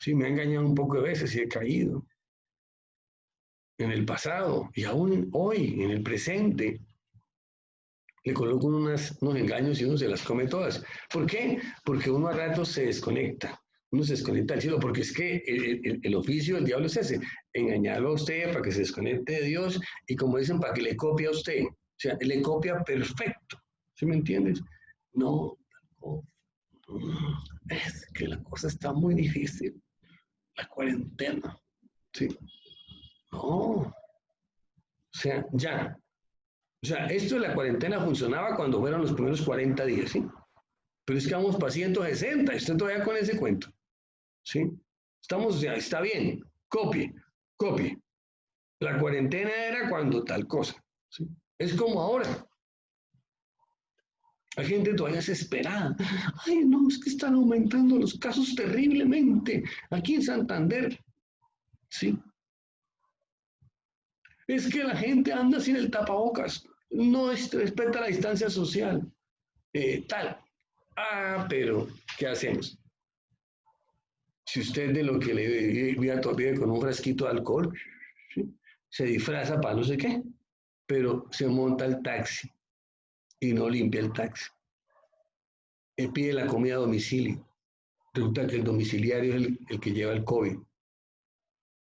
Sí, me ha engañado un poco de veces y he caído. En el pasado y aún hoy, en el presente, le coloco unos engaños y uno se las come todas. ¿Por qué? Porque uno a ratos se desconecta. Uno se desconecta del cielo, porque es que el oficio del diablo es ese, engañarlo a usted para que se desconecte de Dios y como dicen, para que le copie a usted. O sea, le copia perfecto. ¿Sí me entiendes? No, es que la cosa está muy difícil. La cuarentena. ¿Sí? No, o sea, ya. O sea, esto de la cuarentena funcionaba cuando fueron los primeros 40 días, ¿sí? Pero es que vamos para 160, estoy todavía con ese cuento, ¿sí? Estamos, ya está bien, copie, copie. La cuarentena era cuando tal cosa, ¿sí? Es como ahora. Hay gente todavía desesperada. Ay, no, es que están aumentando los casos terriblemente aquí en Santander, ¿sí? Es que la gente anda sin el tapabocas, no respeta la distancia social, tal. Pero, ¿qué hacemos? Si usted de lo que le vive con un frasquito de alcohol, ¿sí? Se disfraza para no sé qué, pero se monta el taxi y no limpia el taxi. Pide la comida a domicilio. Resulta que el domiciliario es el que lleva el COVID.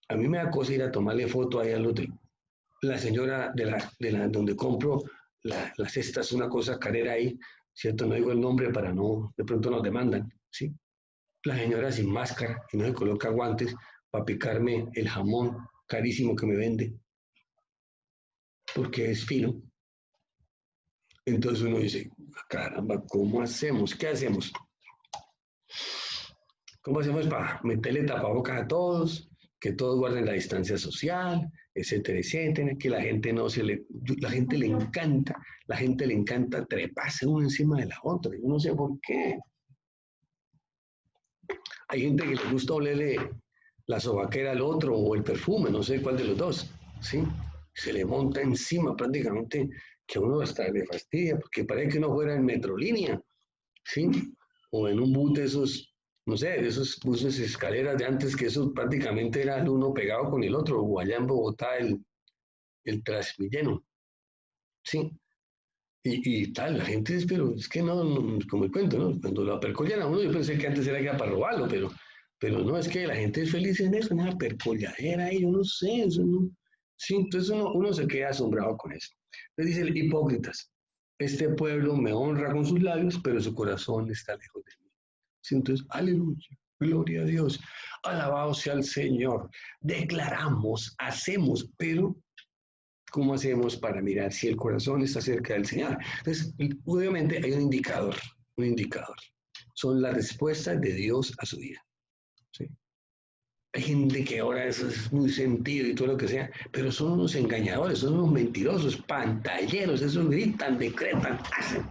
A mí me da cosa ir a tomarle foto ahí al hotel. La señora donde compro las cestas, una cosa carera ahí, ¿cierto? No digo el nombre para no, de pronto nos demandan, ¿sí? La señora sin máscara y no se coloca guantes para picarme el jamón carísimo que me vende, porque es fino. Entonces uno dice, caramba, ¿cómo hacemos? ¿Qué hacemos? ¿Cómo hacemos para meterle tapabocas a todos? Que todos guarden la distancia social, etcétera, etcétera, que la gente no se le, la gente le encanta treparse uno encima de la otra, yo no sé por qué. Hay gente que le gusta olerle la sobaquera al otro o el perfume, no sé cuál de los dos, ¿sí? Se le monta encima prácticamente que a uno hasta le fastidia, porque parece que uno fuera en Metrolínea, ¿sí? O en un bus de esos, no sé, de esos buses escaleras de antes, que eso prácticamente era el uno pegado con el otro, o allá en Bogotá el Transmilenio, ¿sí? Y tal, la gente es, pero es que no, como el cuento, ¿no? Cuando lo apercollan a uno, yo pensé que antes era que era para robarlo, pero no, es que la gente es feliz en eso, una percolladera, y yo no sé, eso no. Sí, entonces uno se queda asombrado con eso. Entonces dice, hipócritas, este pueblo me honra con sus labios, pero su corazón está lejos de mí. Sí, entonces, aleluya, gloria a Dios, alabado sea el Señor. Declaramos, hacemos, pero ¿cómo hacemos para mirar si el corazón está cerca del Señor? Entonces, obviamente hay un indicador, un indicador. Son las respuestas de Dios a su vida. ¿Sí? Hay gente que ahora eso es muy sentido y todo lo que sea, pero son unos engañadores, son unos mentirosos, pantalleros, esos gritan, decretan, hacen,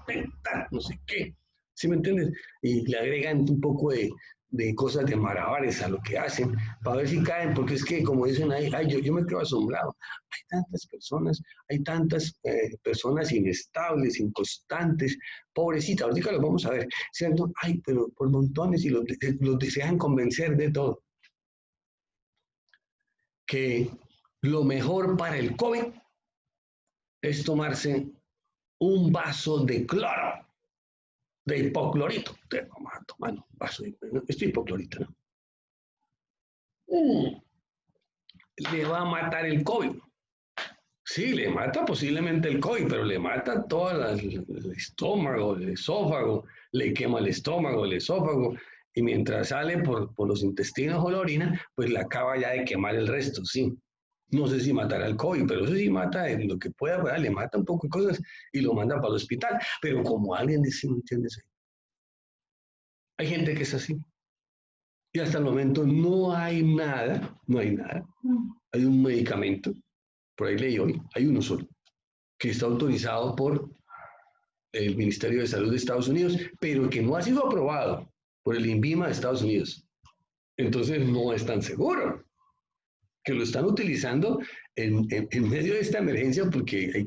no sé qué. ¿Sí me entiendes? Y le agregan un poco de cosas de malabares a lo que hacen para ver si caen, porque es que, como dicen ahí, ay, yo me quedo asombrado. Hay tantas personas inestables, inconstantes, pobrecitas, ahorita los vamos a ver, ¿cierto? Ay, pero por montones y los desean convencer de todo. Que lo mejor para el COVID es tomarse un vaso de cloro, de hipoclorito. Vamos a tomar un vaso de hipoclorito, ¿no? Le va a matar el COVID. Sí, le mata posiblemente el COVID, pero le mata todo el estómago, el esófago, le quema el estómago, el esófago, y mientras sale por los intestinos o la orina, pues le acaba ya de quemar el resto, sí. No sé si matará el COVID, pero eso sí mata en lo que pueda, ¿verdad? Le mata un poco de cosas y lo manda para el hospital. Pero como alguien dice, ¿me entiendes? Hay gente que es así. Y hasta el momento no hay nada, no hay nada. Hay un medicamento, por ahí leí hoy, hay uno solo, que está autorizado por el Ministerio de Salud de Estados Unidos, pero que no ha sido aprobado por el INVIMA de Estados Unidos. Entonces no es tan seguro que lo están utilizando en medio de esta emergencia porque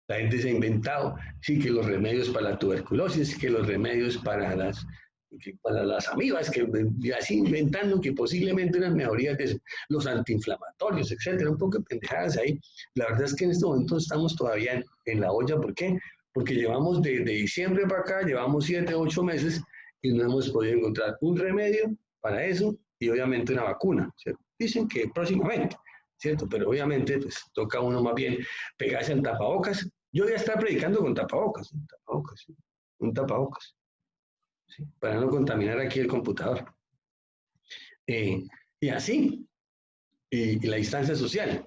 la gente se ha inventado, sí, que los remedios para la tuberculosis, que los remedios para las amibas, que así inventando que posiblemente unas mejorías de los antiinflamatorios, etcétera, un poco de pendejadas ahí. La verdad es que en este momento estamos todavía en la olla. ¿Por qué? Porque llevamos de diciembre para acá, llevamos 7, 8 meses y no hemos podido encontrar un remedio para eso y obviamente una vacuna, ¿cierto? Dicen que próximamente, ¿cierto? Pero obviamente pues toca uno más bien pegarse en tapabocas. Yo voy a estar predicando con tapabocas, ¿sí? Un tapabocas, ¿sí? Para no contaminar aquí el computador. Y así, y la distancia social,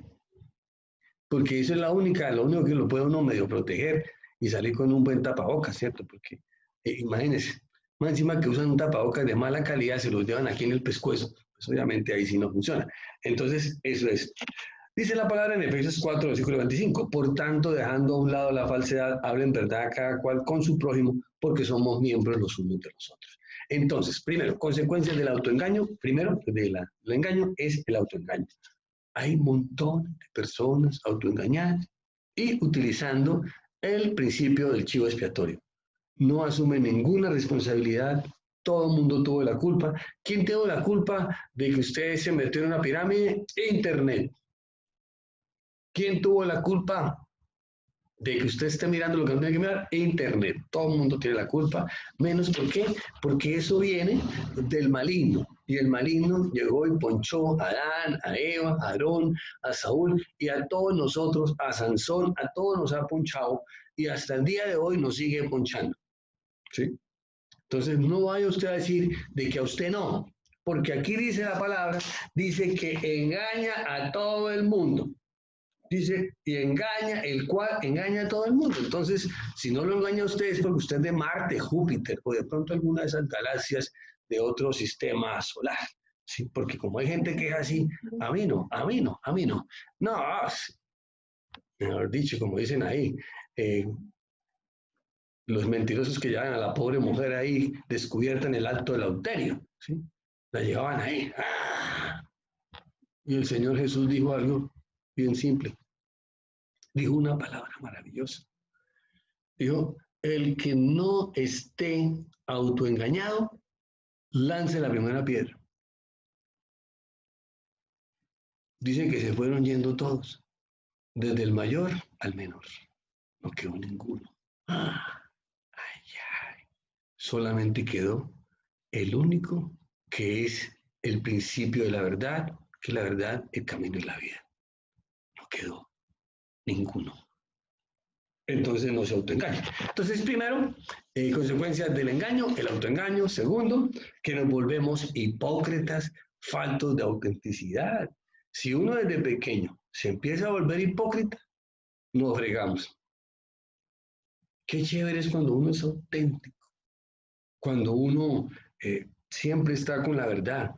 porque eso es lo único que lo puede uno medio proteger y salir con un buen tapabocas, ¿cierto? Porque imagínense, más encima que usan un tapabocas de mala calidad, se los llevan aquí en el pescuezo, pues obviamente ahí sí no funciona. Entonces, eso es. Dice la palabra en Efesios 4, versículo 25, por tanto, dejando a un lado la falsedad, hablen verdad cada cual con su prójimo, porque somos miembros los unos de los otros. Entonces, primero, consecuencias del autoengaño, primero, del engaño es el autoengaño. Hay un montón de personas autoengañadas y utilizando el principio del chivo expiatorio. no asume ninguna responsabilidad, todo el mundo tuvo la culpa. ¿Quién tuvo la culpa de que usted se metió en una pirámide? Internet. ¿Quién tuvo la culpa de que usted esté mirando lo que no tiene que mirar? Internet. Todo el mundo tiene la culpa, menos ¿por qué? Porque eso viene del maligno. Y el maligno llegó y ponchó a Adán, a Eva, a Aarón, a Saúl y a todos nosotros, a Sansón, a todos nos ha ponchado y hasta el día de hoy nos sigue ponchando. ¿Sí? Entonces no vaya usted a decir de que a usted no, porque aquí dice la palabra, dice que engaña a todo el mundo. Dice, y engaña, el cual engaña a todo el mundo. Entonces, si no lo engaña a usted es porque usted es de Marte, Júpiter, o de pronto alguna de esas galaxias de otro sistema solar. ¿Sí? Porque como hay gente que es así, a mí no, a mí no, a mí no. No, mejor dicho, como dicen ahí, los mentirosos que llevan a la pobre mujer ahí descubierta en el alto del adulterio. ¿Sí? La llevaban ahí. ¡Ah! Y el Señor Jesús dijo algo bien simple. Dijo una palabra maravillosa. Dijo, el que no esté autoengañado, lance la primera piedra. Dicen que se fueron yendo todos, desde el mayor al menor. No quedó ninguno. Ah, ay, ay. Solamente quedó el único que es el principio de la verdad, que la verdad, el camino y la vida. No quedó ninguno. Entonces no se autoengaña. Entonces, primero, consecuencias del engaño, el autoengaño. Segundo, que nos volvemos hipócritas, faltos de autenticidad. Si uno desde pequeño se empieza a volver hipócrita, nos fregamos. Qué chévere es cuando uno es auténtico, cuando uno siempre está con la verdad,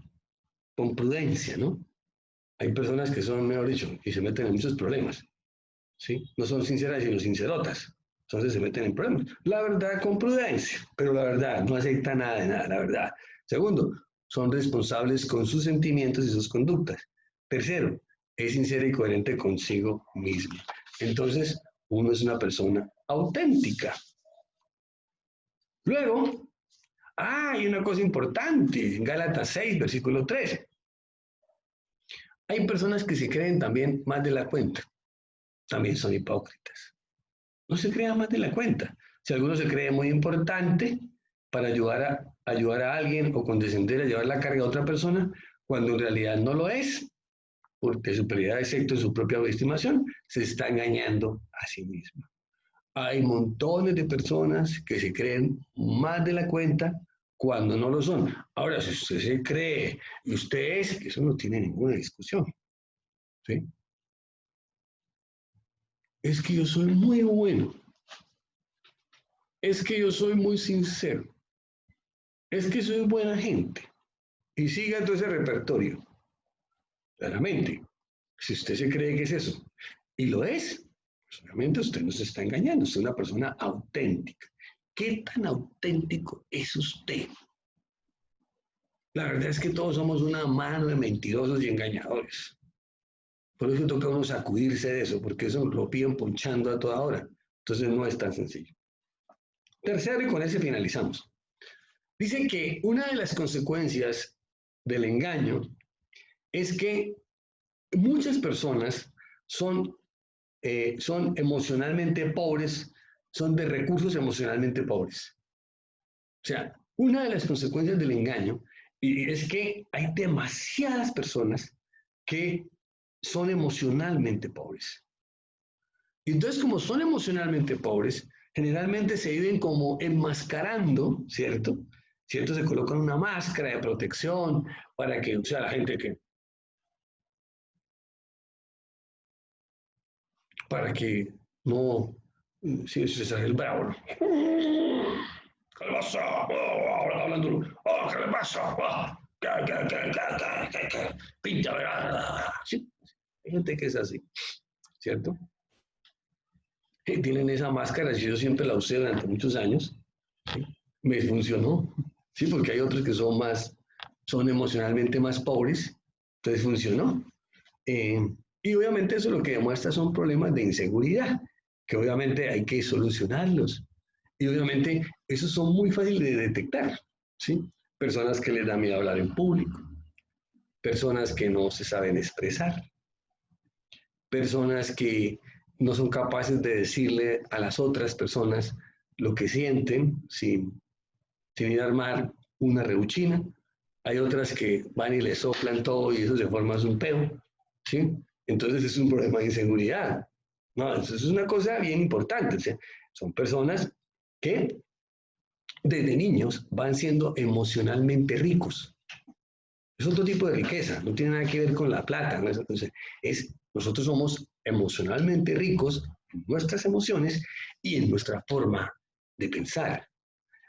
con prudencia, ¿no? Hay personas que son, mejor dicho, y se meten en muchos problemas, ¿sí? No son sinceras, sino sincerotas. Entonces se meten en problemas. La verdad con prudencia, pero la verdad no acepta nada de nada, la verdad. Segundo, son responsables con sus sentimientos y sus conductas. Tercero, es sincera y coherente consigo mismo. Entonces, uno es una persona auténtica. Luego, hay una cosa importante, en Gálatas 6, versículo 3. Hay personas que se creen también más de la cuenta. También son hipócritas. No se crea más de la cuenta. Si alguno se cree muy importante para ayudar a alguien o condescender a llevar la carga a otra persona, cuando en realidad no lo es, porque su prioridad es en su propia estimación, se está engañando a sí mismo. Hay montones de personas que se creen más de la cuenta cuando no lo son. Ahora, si usted se cree y usted es, eso no tiene ninguna discusión. ¿Sí? Es que yo soy muy bueno. Es que yo soy muy sincero. Es que soy buena gente. Y siga todo ese repertorio. Claramente, si usted se cree que es eso, y lo es, pues obviamente usted no se está engañando, usted es una persona auténtica. ¿Qué tan auténtico es usted? La verdad es que todos somos una mano de mentirosos y engañadores. Por eso toca a uno sacudirse de eso, porque eso lo piden ponchando a toda hora. Entonces no es tan sencillo. Tercero, y con ese finalizamos. Dice que una de las consecuencias del engaño es que muchas personas son emocionalmente pobres, son de recursos emocionalmente pobres. O sea, una de las consecuencias del engaño es que hay demasiadas personas que son emocionalmente pobres. Y entonces, como son emocionalmente pobres, generalmente se viven como enmascarando, ¿cierto? ¿Cierto? Se colocan una máscara de protección para que, o sea, la gente que, para que no, si se sale el bravo, ¿no? ¿Qué le pasa? Hablando, ¿qué le pasa? ¿Qué? Pinta, sí. Hay gente que es así, ¿cierto? Que tienen esa máscara, yo siempre la usé durante muchos años, ¿sí? Me funcionó, sí, porque hay otros que son emocionalmente más pobres, entonces funcionó. Eh, y obviamente eso lo que demuestra son problemas de inseguridad, que obviamente hay que solucionarlos. Y obviamente esos son muy fáciles de detectar, ¿sí? Personas que les da miedo hablar en público, personas que no se saben expresar, personas que no son capaces de decirle a las otras personas lo que sienten sin ir a armar una reuchina. Hay otras que van y le soplan todo y eso se forma un peo, ¿sí? Entonces es un problema de inseguridad. No, eso es una cosa bien importante. O sea, son personas que desde niños van siendo emocionalmente ricos. Es otro tipo de riqueza, no tiene nada que ver con la plata. ¿No? Entonces, nosotros somos emocionalmente ricos en nuestras emociones y en nuestra forma de pensar.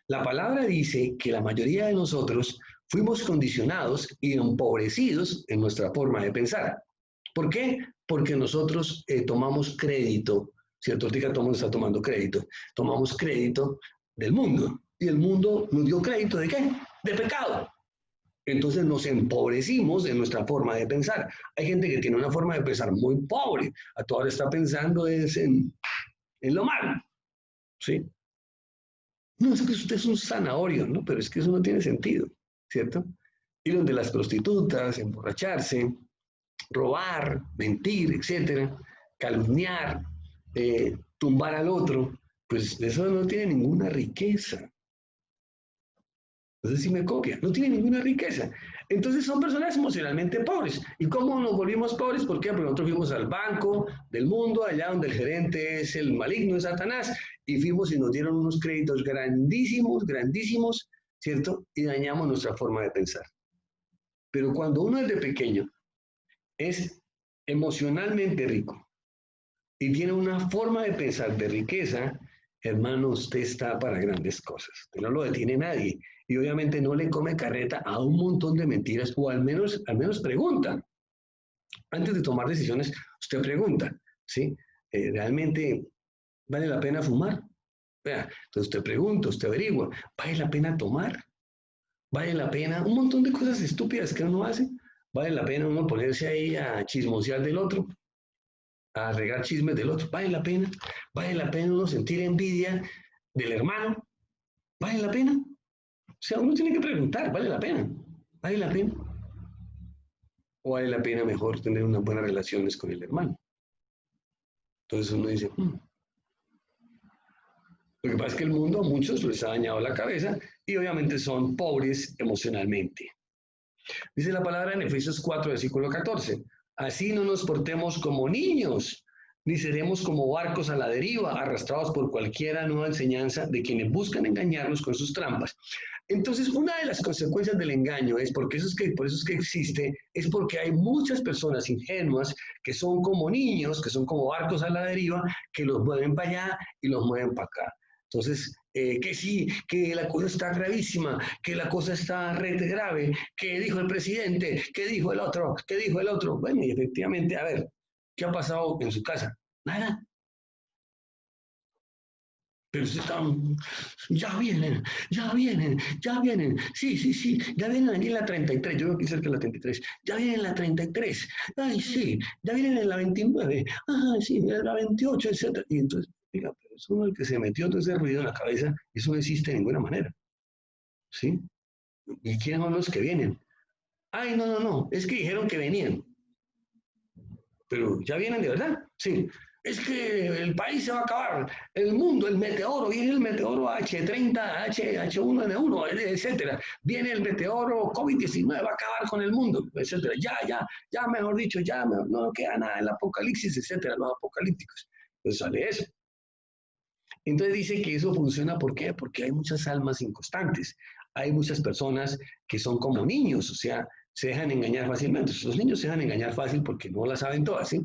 La palabra dice que la mayoría de nosotros fuimos condicionados y empobrecidos en nuestra forma de pensar. ¿Por qué? Porque nosotros tomamos crédito, ¿cierto? Ahorita todo el mundo está tomando crédito. Tomamos crédito del mundo. Y el mundo nos dio crédito ¿de qué? De pecado. Entonces nos empobrecimos en nuestra forma de pensar. Hay gente que tiene una forma de pensar muy pobre. A toda hora está pensando en lo malo. ¿Sí? No, es que usted es un zanahorio, ¿no? Pero es que eso no tiene sentido, ¿cierto? Y donde las prostitutas, emborracharse, robar, mentir, etcétera, calumniar, tumbar al otro, pues eso no tiene ninguna riqueza. No sé si me copia, no tiene ninguna riqueza. Entonces son personas emocionalmente pobres. ¿Y cómo nos volvimos pobres? ¿Por qué? Porque nosotros fuimos al banco del mundo, allá donde el gerente es el maligno de Satanás, y fuimos y nos dieron unos créditos grandísimos, grandísimos, ¿cierto? Y dañamos nuestra forma de pensar. Pero cuando uno desde pequeño es emocionalmente rico y tiene una forma de pensar de riqueza, hermano, usted está para grandes cosas. Usted no lo detiene nadie. Y obviamente no le come carreta a un montón de mentiras, o al menos pregunta. Antes de tomar decisiones, usted pregunta, ¿sí? ¿Realmente vale la pena fumar? Vea, entonces usted pregunta, usted averigua, ¿vale la pena tomar? ¿Vale la pena? Un montón de cosas estúpidas que uno hace. ¿Vale la pena uno ponerse ahí a chismosear del otro? A regar chismes del otro. ¿Vale la pena? ¿Vale la pena uno sentir envidia del hermano? ¿Vale la pena? O sea, uno tiene que preguntar, ¿vale la pena? ¿Vale la pena? ¿O vale la pena mejor tener unas buenas relaciones con el hermano? Entonces uno dice, Lo que pasa es que el mundo a muchos les ha dañado la cabeza y obviamente son pobres emocionalmente. Dice la palabra en Efesios 4, versículo 14. Así no nos portemos como niños, ni seremos como barcos a la deriva, arrastrados por cualquiera nueva enseñanza de quienes buscan engañarnos con sus trampas. Entonces, una de las consecuencias del engaño es, por eso es que existe, es porque hay muchas personas ingenuas que son como niños, que son como barcos a la deriva, que los mueven para allá y los mueven para acá. Entonces, que sí, que la cosa está gravísima, que la cosa está re grave, que dijo el presidente, que dijo el otro, que dijo el otro. Bueno, y efectivamente, a ver, ¿qué ha pasado en su casa? Nada. Pero usted está, ya vienen, ya vienen. Sí, sí, sí, ya vienen aquí en la 33. Yo creo que cerca de la 33. Ya vienen en la 33. Ay, sí, ya vienen en la 29. Ay, sí, en la 28, etc. Y entonces, diga, pero es uno el que se metió todo ese ruido en la cabeza, eso no existe de ninguna manera. ¿Sí? ¿Y quiénes son los que vienen? Ay, no, no, no, es que dijeron que venían. Pero ya vienen de verdad. Sí. Es que el país se va a acabar, el mundo, el meteoro, viene el meteoro H30, H1N1, etcétera. Viene el meteoro COVID-19, va a acabar con el mundo, etcétera. Ya, mejor dicho, ya no queda nada, el apocalipsis, etcétera, los apocalípticos. Entonces sale eso. Entonces dice que eso funciona, ¿por qué? Porque hay muchas almas inconstantes. Hay muchas personas que son como niños, o sea, se dejan engañar fácilmente. Los niños se dejan engañar fácil porque no la saben todas, ¿sí?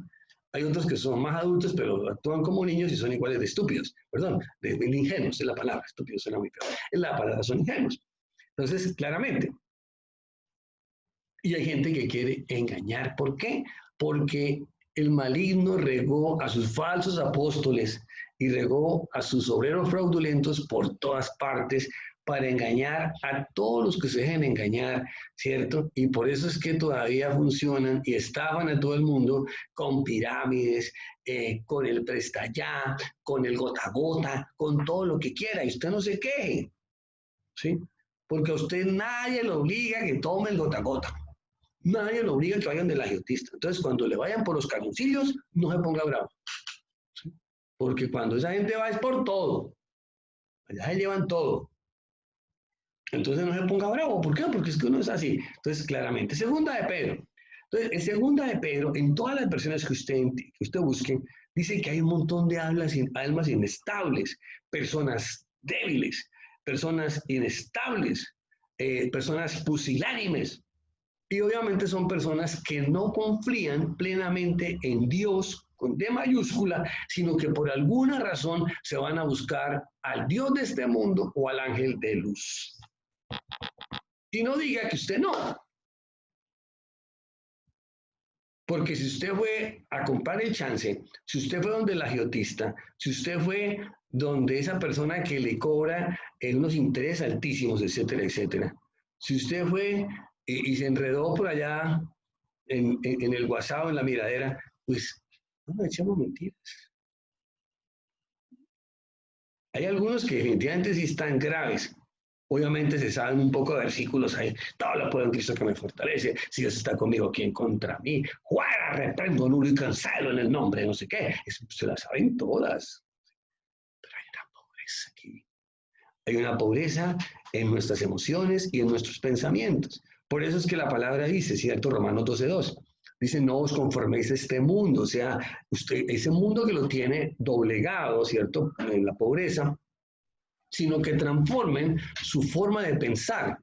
Hay otros que son más adultos, pero actúan como niños y son iguales de estúpidos. Perdón, de ingenuos es la palabra. Estúpidos suena muy feo. Es la palabra, son ingenuos. Entonces, claramente. Y hay gente que quiere engañar. ¿Por qué? Porque el maligno regó a sus falsos apóstoles y regó a sus obreros fraudulentos por todas partes para engañar a todos los que se dejen engañar, ¿cierto? Y por eso es que todavía funcionan y estafan a todo el mundo con pirámides, con el presta ya, con el gota a gota, con todo lo que quiera, y usted no se queje, ¿sí? Porque a usted nadie lo obliga a que tome el gota a gota. Nadie lo obliga a que vayan del agiotista. Entonces, cuando le vayan por los calzoncillos, no se ponga bravo. ¿Sí? Porque cuando esa gente va es por todo. Allá se llevan todo. Entonces no se ponga bravo. ¿Por qué? Porque es que uno es así. Entonces, claramente, segunda de Pedro. Entonces, en segunda de Pedro, en todas las versiones que usted busque, dice que hay un montón de almas inestables, personas débiles, personas inestables, personas pusilánimes. Y obviamente son personas que no confían plenamente en Dios con D mayúscula, sino que por alguna razón se van a buscar al Dios de este mundo o al ángel de luz. Y no diga que usted no, porque si usted fue a comprar el chance, si usted fue donde el agiotista, si usted fue donde esa persona que le cobra unos intereses altísimos, etcétera, etcétera, si usted fue y se enredó por allá en el WhatsApp o en la miradera, pues no nos echamos mentiras. Hay algunos que definitivamente sí están graves. Obviamente se saben un poco de versículos ahí. Todo lo puedo en Cristo que me fortalece. Si Dios está conmigo, ¿quién contra mí? Fuera, reprendo, nulo y cancelo en el nombre de no sé qué. Eso se las saben todas. Pero hay una pobreza aquí. Hay una pobreza en nuestras emociones y en nuestros pensamientos. Por eso es que la palabra dice, ¿cierto? Romanos 12:2. Dice, no os conforméis a este mundo. O sea, usted, ese mundo que lo tiene doblegado, ¿cierto? En la pobreza, sino que transformen su forma de pensar,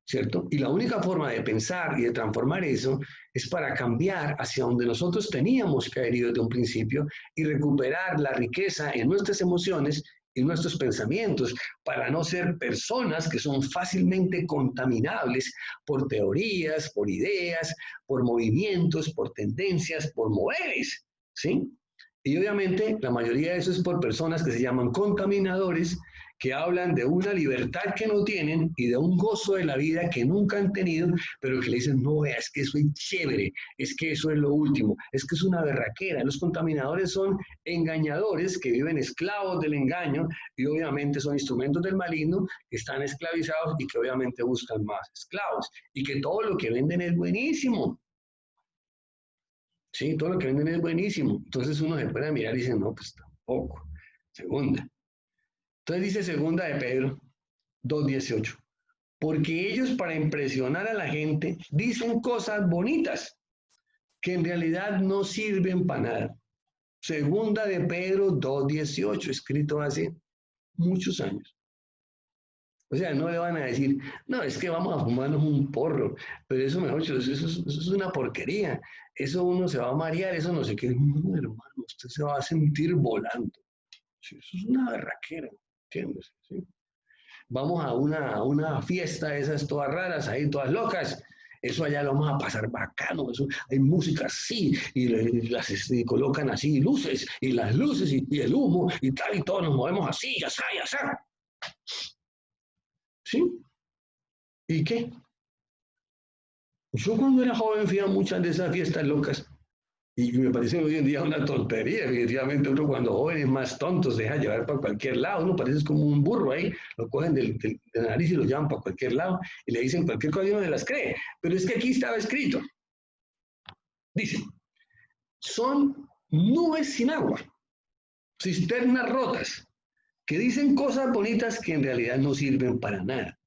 ¿cierto? Y la única forma de pensar y de transformar eso es para cambiar hacia donde nosotros teníamos que haber ido desde un principio y recuperar la riqueza en nuestras emociones y nuestros pensamientos para no ser personas que son fácilmente contaminables por teorías, por ideas, por movimientos, por tendencias, por moveres, ¿sí? Y obviamente la mayoría de eso es por personas que se llaman contaminadores, que hablan de una libertad que no tienen y de un gozo de la vida que nunca han tenido, pero que le dicen, no, es que eso es chévere, es que eso es lo último, es que es una berraquera. Los contaminadores son engañadores que viven esclavos del engaño y obviamente son instrumentos del maligno que están esclavizados y que obviamente buscan más esclavos y que todo lo que venden es buenísimo. Sí, todo lo que venden es buenísimo. Entonces uno se puede mirar y dice, no, pues tampoco. Segunda. Entonces dice segunda de Pedro 2:18. Porque ellos para impresionar a la gente dicen cosas bonitas que en realidad no sirven para nada. Segunda de Pedro 2:18, escrito hace muchos años. O sea, no le van a decir, no, es que vamos a fumarnos un porro, pero eso, mejor dicho, eso es una porquería. Eso uno se va a marear, eso no sé qué. No, hermano, usted se va a sentir volando. Sí, eso es una berraquera, ¿entiendes? ¿Sí? Vamos a una fiesta de esas todas raras, ahí todas locas. Eso allá lo vamos a pasar bacano, eso, hay música así, y las colocan así, luces, y las luces, y el humo, y tal, y todos nos movemos así, ya está, ya está. ¿Sí? ¿Y qué? Yo cuando era joven fui a muchas de esas fiestas locas y me parece hoy en día una tontería. Efectivamente, uno cuando joven es más tonto, se deja llevar para cualquier lado. Uno parece como un burro ahí, lo cogen de la nariz y lo llevan para cualquier lado y le dicen cualquier cosa y uno se las cree. Pero es que aquí estaba escrito. Dice, son nubes sin agua, cisternas rotas, que dicen cosas bonitas que en realidad no sirven para nada.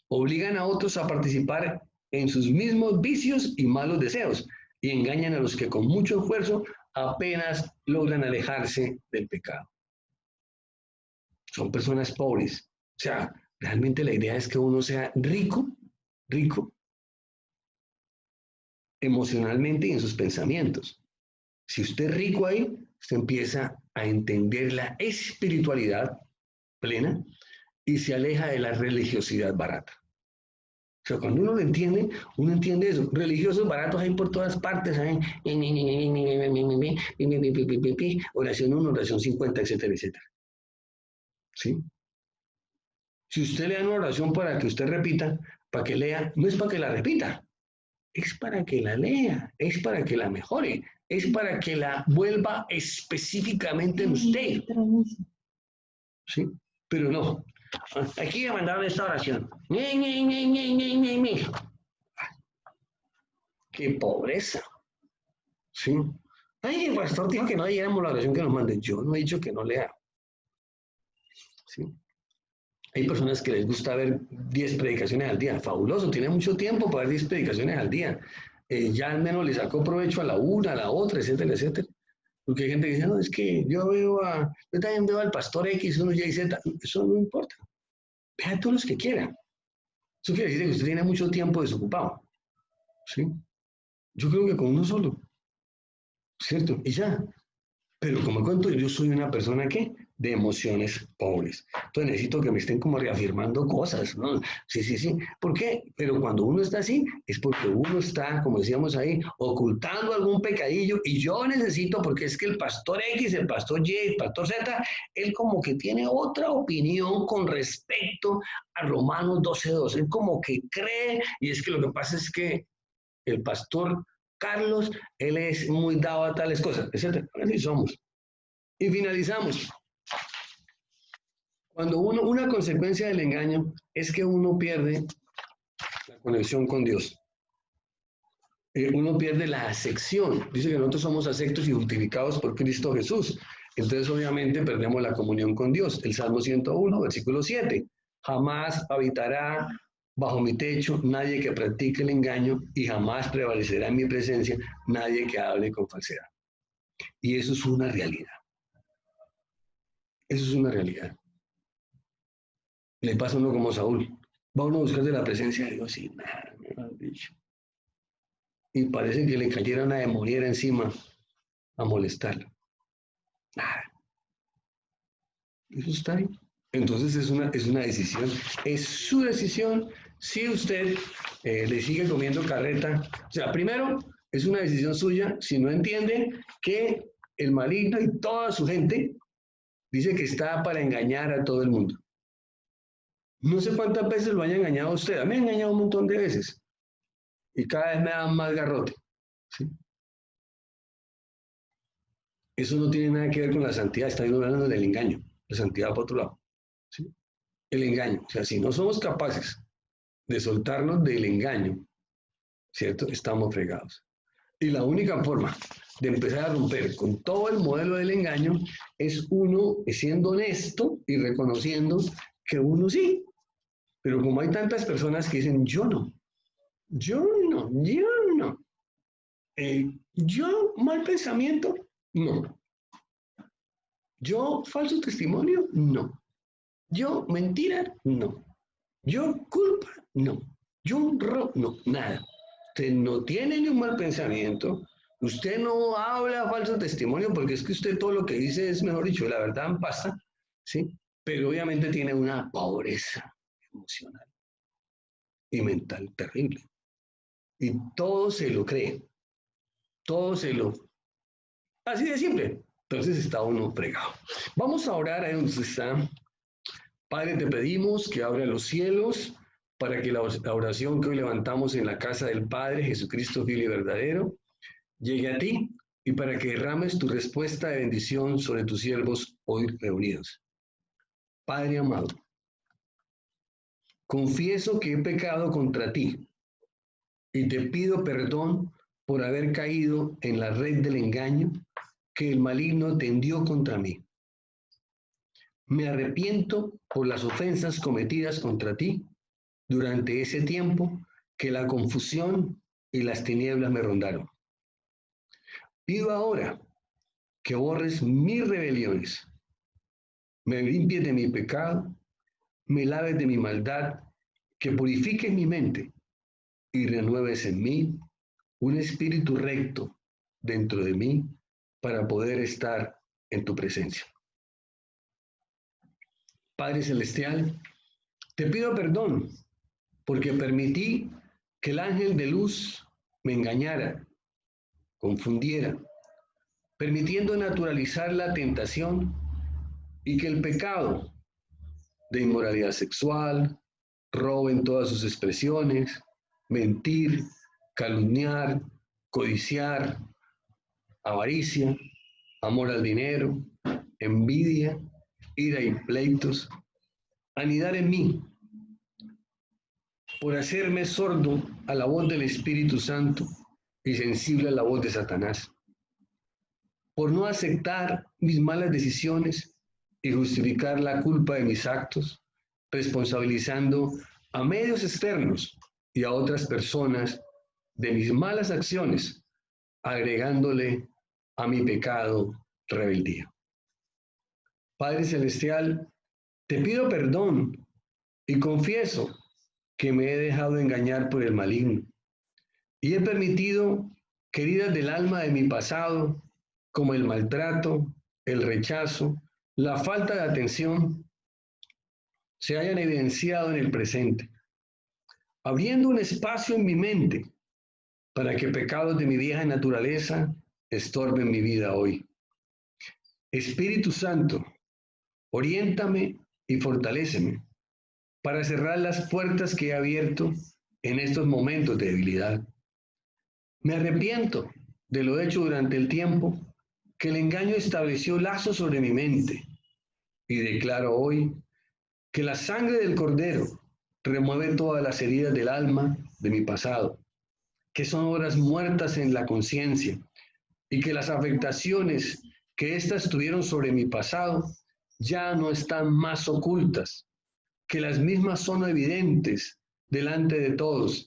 Obligan a otros a participar en sus mismos vicios y malos deseos y engañan a los que con mucho esfuerzo apenas logran alejarse del pecado. Son personas pobres. O sea, realmente la idea es que uno sea rico, rico emocionalmente y en sus pensamientos. Si usted es rico ahí, usted empieza a entender la espiritualidad plena y se aleja de la religiosidad barata. O sea, cuando uno lo entiende, uno entiende eso. Religiosos baratos hay por todas partes, ¿saben? Oración 1, oración 50, etcétera, etcétera. ¿Sí? Si usted le da una oración para que usted repita, para que lea, no es para que la repita, es para que la lea, es para que la mejore, es para que la vuelva específicamente en usted. ¿Sí? Pero no. Aquí me mandaron esta oración. ¡Qué pobreza! ¿Sí? Ay, el pastor dijo que no leyéramos la oración que nos manden. Yo no he dicho que no lea. ¿Sí? Hay personas que les gusta ver 10 predicaciones al día. Fabuloso, tiene mucho tiempo para ver 10 predicaciones al día. Ya al menos le sacó provecho a la una, a la otra, etcétera, etcétera. Porque hay gente que dice, no, es que yo también veo al pastor X, uno Y, Z. Eso no importa. Vea todos los que quiera. Eso quiere decir que usted tiene mucho tiempo desocupado. ¿Sí? Yo creo que con uno solo. ¿Cierto? Y ya. Pero como cuento, yo soy una persona que de emociones pobres. Entonces necesito que me estén como reafirmando cosas, ¿no? Sí, sí, sí. ¿Por qué? Pero cuando uno está así, es porque uno está, como decíamos ahí, ocultando algún pecadillo y yo necesito, porque es que el pastor X, el pastor Y, el pastor Z, él como que tiene otra opinión con respecto a Romanos 12:2. Él como que cree, y es que lo que pasa es que el pastor Carlos, él es muy dado a tales cosas, etc. Así somos. Y finalizamos. Cuando una consecuencia del engaño es que uno pierde la conexión con Dios. Uno pierde la acepción. Dice que nosotros somos aceptos y justificados por Cristo Jesús. Entonces, obviamente, perdemos la comunión con Dios. El Salmo 101, versículo 7. Jamás habitará bajo mi techo nadie que practique el engaño y jamás prevalecerá en mi presencia nadie que hable con falsedad. Y eso es una realidad. Eso es una realidad. Le pasa a uno como Saúl. Va uno a buscar de la presencia de Dios y nada, mejor dicho. Y parece que le cayera una demoniera encima a molestarlo. Nada. Eso está ahí. Entonces es una decisión. Es su decisión si usted le sigue comiendo carreta. O sea, primero, es una decisión suya si no entiende que el maligno y toda su gente dice que está para engañar a todo el mundo. No sé cuántas veces lo haya engañado a usted. A mí me ha engañado un montón de veces. Y cada vez me dan más garrote. ¿Sí? Eso no tiene nada que ver con la santidad. Está hablando del engaño. La santidad por otro lado. ¿Sí? El engaño. O sea, si no somos capaces de soltarnos del engaño, ¿cierto? Estamos fregados. Y la única forma de empezar a romper con todo el modelo del engaño es uno siendo honesto y reconociendo que uno sí. Pero como hay tantas personas que dicen, yo no, yo no, yo no. Yo mal pensamiento, no. Yo falso testimonio, no. Yo mentira, no. Yo culpa, no. Yo no, nada. Usted no tiene ni un mal pensamiento. Usted no habla falso testimonio porque es que usted todo lo que dice es, mejor dicho, la verdad en pasta, ¿sí? Pero obviamente tiene una pobreza emocional y mental terrible. Y todo se lo cree. Todo se lo... Así de simple. Entonces está uno fregado. Vamos a orar ahí donde está. Padre, te pedimos que abra los cielos para que la oración que hoy levantamos en la casa del Padre, Jesucristo fiel y verdadero, llegue a ti y para que derrames tu respuesta de bendición sobre tus siervos hoy reunidos. Padre amado, confieso que he pecado contra ti y te pido perdón por haber caído en la red del engaño que el maligno tendió contra mí. Me arrepiento por las ofensas cometidas contra ti durante ese tiempo que la confusión y las tinieblas me rondaron. Pido ahora que borres mis rebeliones, me limpies de mi pecado, me laves de mi maldad, que purifiques mi mente y renueves en mí un espíritu recto dentro de mí para poder estar en tu presencia. Padre Celestial, te pido perdón porque permití que el ángel de luz me engañara, confundiera, permitiendo naturalizar la tentación y que el pecado de inmoralidad sexual, robo en todas sus expresiones, mentir, calumniar, codiciar, avaricia, amor al dinero, envidia, ira y pleitos, anidar en mí por hacerme sordo a la voz del Espíritu Santo y sensible a la voz de Satanás, por no aceptar mis malas decisiones y justificar la culpa de mis actos, responsabilizando a medios externos y a otras personas de mis malas acciones, agregándole a mi pecado rebeldía. Padre Celestial, te pido perdón y confieso que me he dejado engañar por el maligno y he permitido que heridas del alma de mi pasado, como el maltrato, el rechazo, la falta de atención, se hayan evidenciado en el presente, abriendo un espacio en mi mente para que pecados de mi vieja naturaleza estorben mi vida hoy. Espíritu Santo, oriéntame y fortaléceme para cerrar las puertas que he abierto en estos momentos de debilidad. Me arrepiento de lo hecho durante el tiempo que el engaño estableció lazos sobre mi mente y declaro hoy que la sangre del Cordero remueve todas las heridas del alma de mi pasado, que son obras muertas en la conciencia y que las afectaciones que éstas tuvieron sobre mi pasado ya no están más ocultas, que las mismas son evidentes delante de todos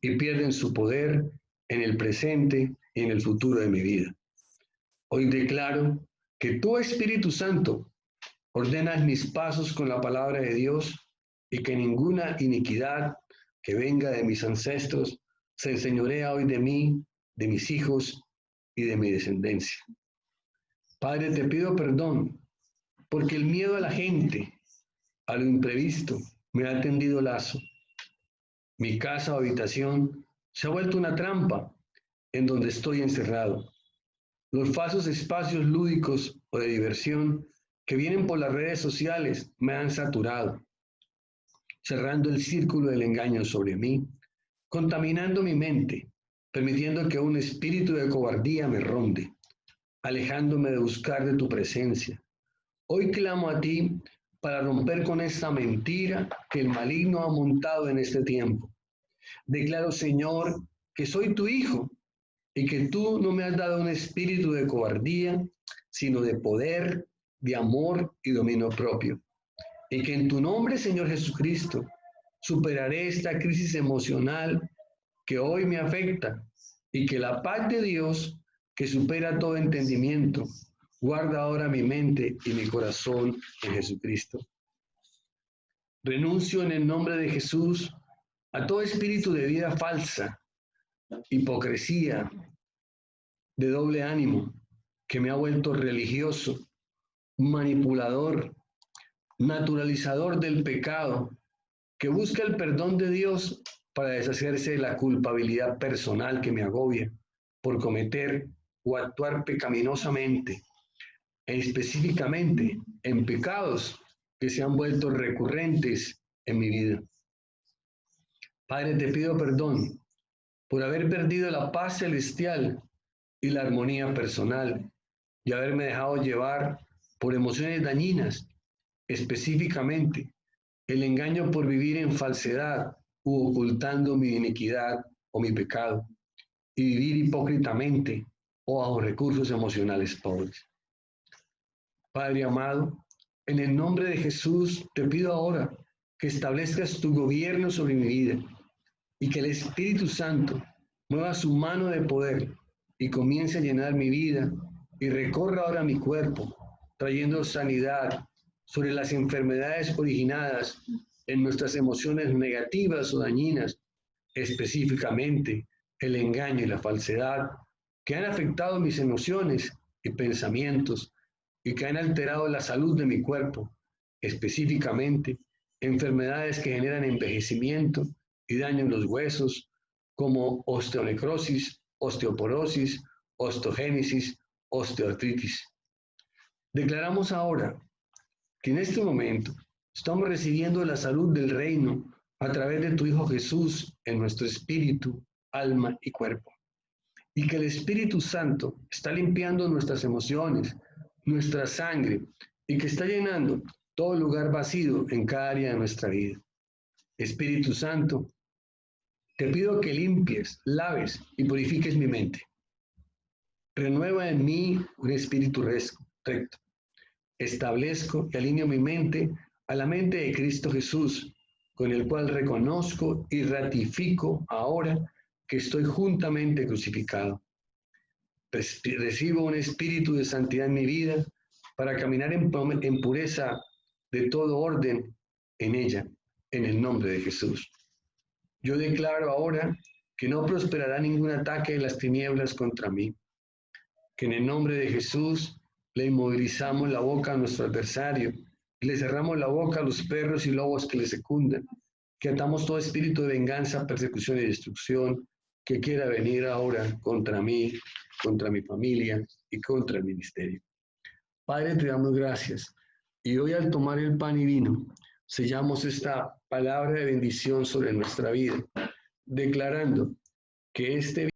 y pierden su poder en el presente y en el futuro de mi vida. Hoy declaro que tu Espíritu Santo ordenas mis pasos con la palabra de Dios y que ninguna iniquidad que venga de mis ancestros se enseñorea hoy de mí, de mis hijos y de mi descendencia. Padre, te pido perdón porque el miedo a la gente, a lo imprevisto, me ha tendido lazo. Mi casa o habitación se ha vuelto una trampa en donde estoy encerrado. Los falsos espacios lúdicos o de diversión que vienen por las redes sociales me han saturado, cerrando el círculo del engaño sobre mí, contaminando mi mente, permitiendo que un espíritu de cobardía me ronde, alejándome de buscar de tu presencia. Hoy clamo a ti para romper con esta mentira que el maligno ha montado en este tiempo. Declaro, Señor, que soy tu hijo y que tú no me has dado un espíritu de cobardía, sino de poder, de amor y dominio propio. Y que en tu nombre, Señor Jesucristo, superaré esta crisis emocional que hoy me afecta y que la paz de Dios, que supera todo entendimiento, guarda ahora mi mente y mi corazón en Jesucristo. Renuncio en el nombre de Jesús a todo espíritu de vida falsa, hipocresía, de doble ánimo, que me ha vuelto religioso, manipulador, naturalizador del pecado, que busca el perdón de Dios para deshacerse de la culpabilidad personal que me agobia por cometer o actuar pecaminosamente, específicamente en pecados que se han vuelto recurrentes en mi vida. Padre, te pido perdón por haber perdido la paz celestial y la armonía personal y haberme dejado llevar por emociones dañinas, específicamente el engaño por vivir en falsedad u ocultando mi iniquidad o mi pecado y vivir hipócritamente o bajo recursos emocionales pobres. Padre amado, en el nombre de Jesús te pido ahora que establezcas tu gobierno sobre mi vida y que el Espíritu Santo mueva su mano de poder y comience a llenar mi vida y recorra ahora mi cuerpo, trayendo sanidad sobre las enfermedades originadas en nuestras emociones negativas o dañinas, específicamente el engaño y la falsedad, que han afectado mis emociones y pensamientos y que han alterado la salud de mi cuerpo, específicamente enfermedades que generan envejecimiento y daño en los huesos, como osteonecrosis, osteoporosis, osteogénesis, osteoartritis. Declaramos ahora que en este momento Estamos recibiendo la salud del reino a través de tu Hijo Jesús en nuestro espíritu, alma y cuerpo. Y que el Espíritu Santo está limpiando nuestras emociones, nuestra sangre, y que está llenando todo lugar vacío en cada área de nuestra vida. Espíritu Santo, te pido que limpies, laves y purifiques mi mente. Renueva en mí un espíritu recto. Establezco y alineo mi mente a la mente de Cristo Jesús, con el cual reconozco y ratifico ahora que estoy juntamente crucificado. Recibo un espíritu de santidad en mi vida para caminar en pureza de todo orden en ella, en el nombre de Jesús. Yo declaro ahora que no prosperará ningún ataque de las tinieblas contra mí, que en el nombre de Jesús le inmovilizamos la boca a nuestro adversario y le cerramos la boca a los perros y lobos que le secundan, que atamos todo espíritu de venganza, persecución y destrucción que quiera venir ahora contra mí, contra mi familia y contra el ministerio. Padre, te damos gracias. Y hoy al tomar el pan y vino, sellamos esta palabra de bendición sobre nuestra vida, declarando que este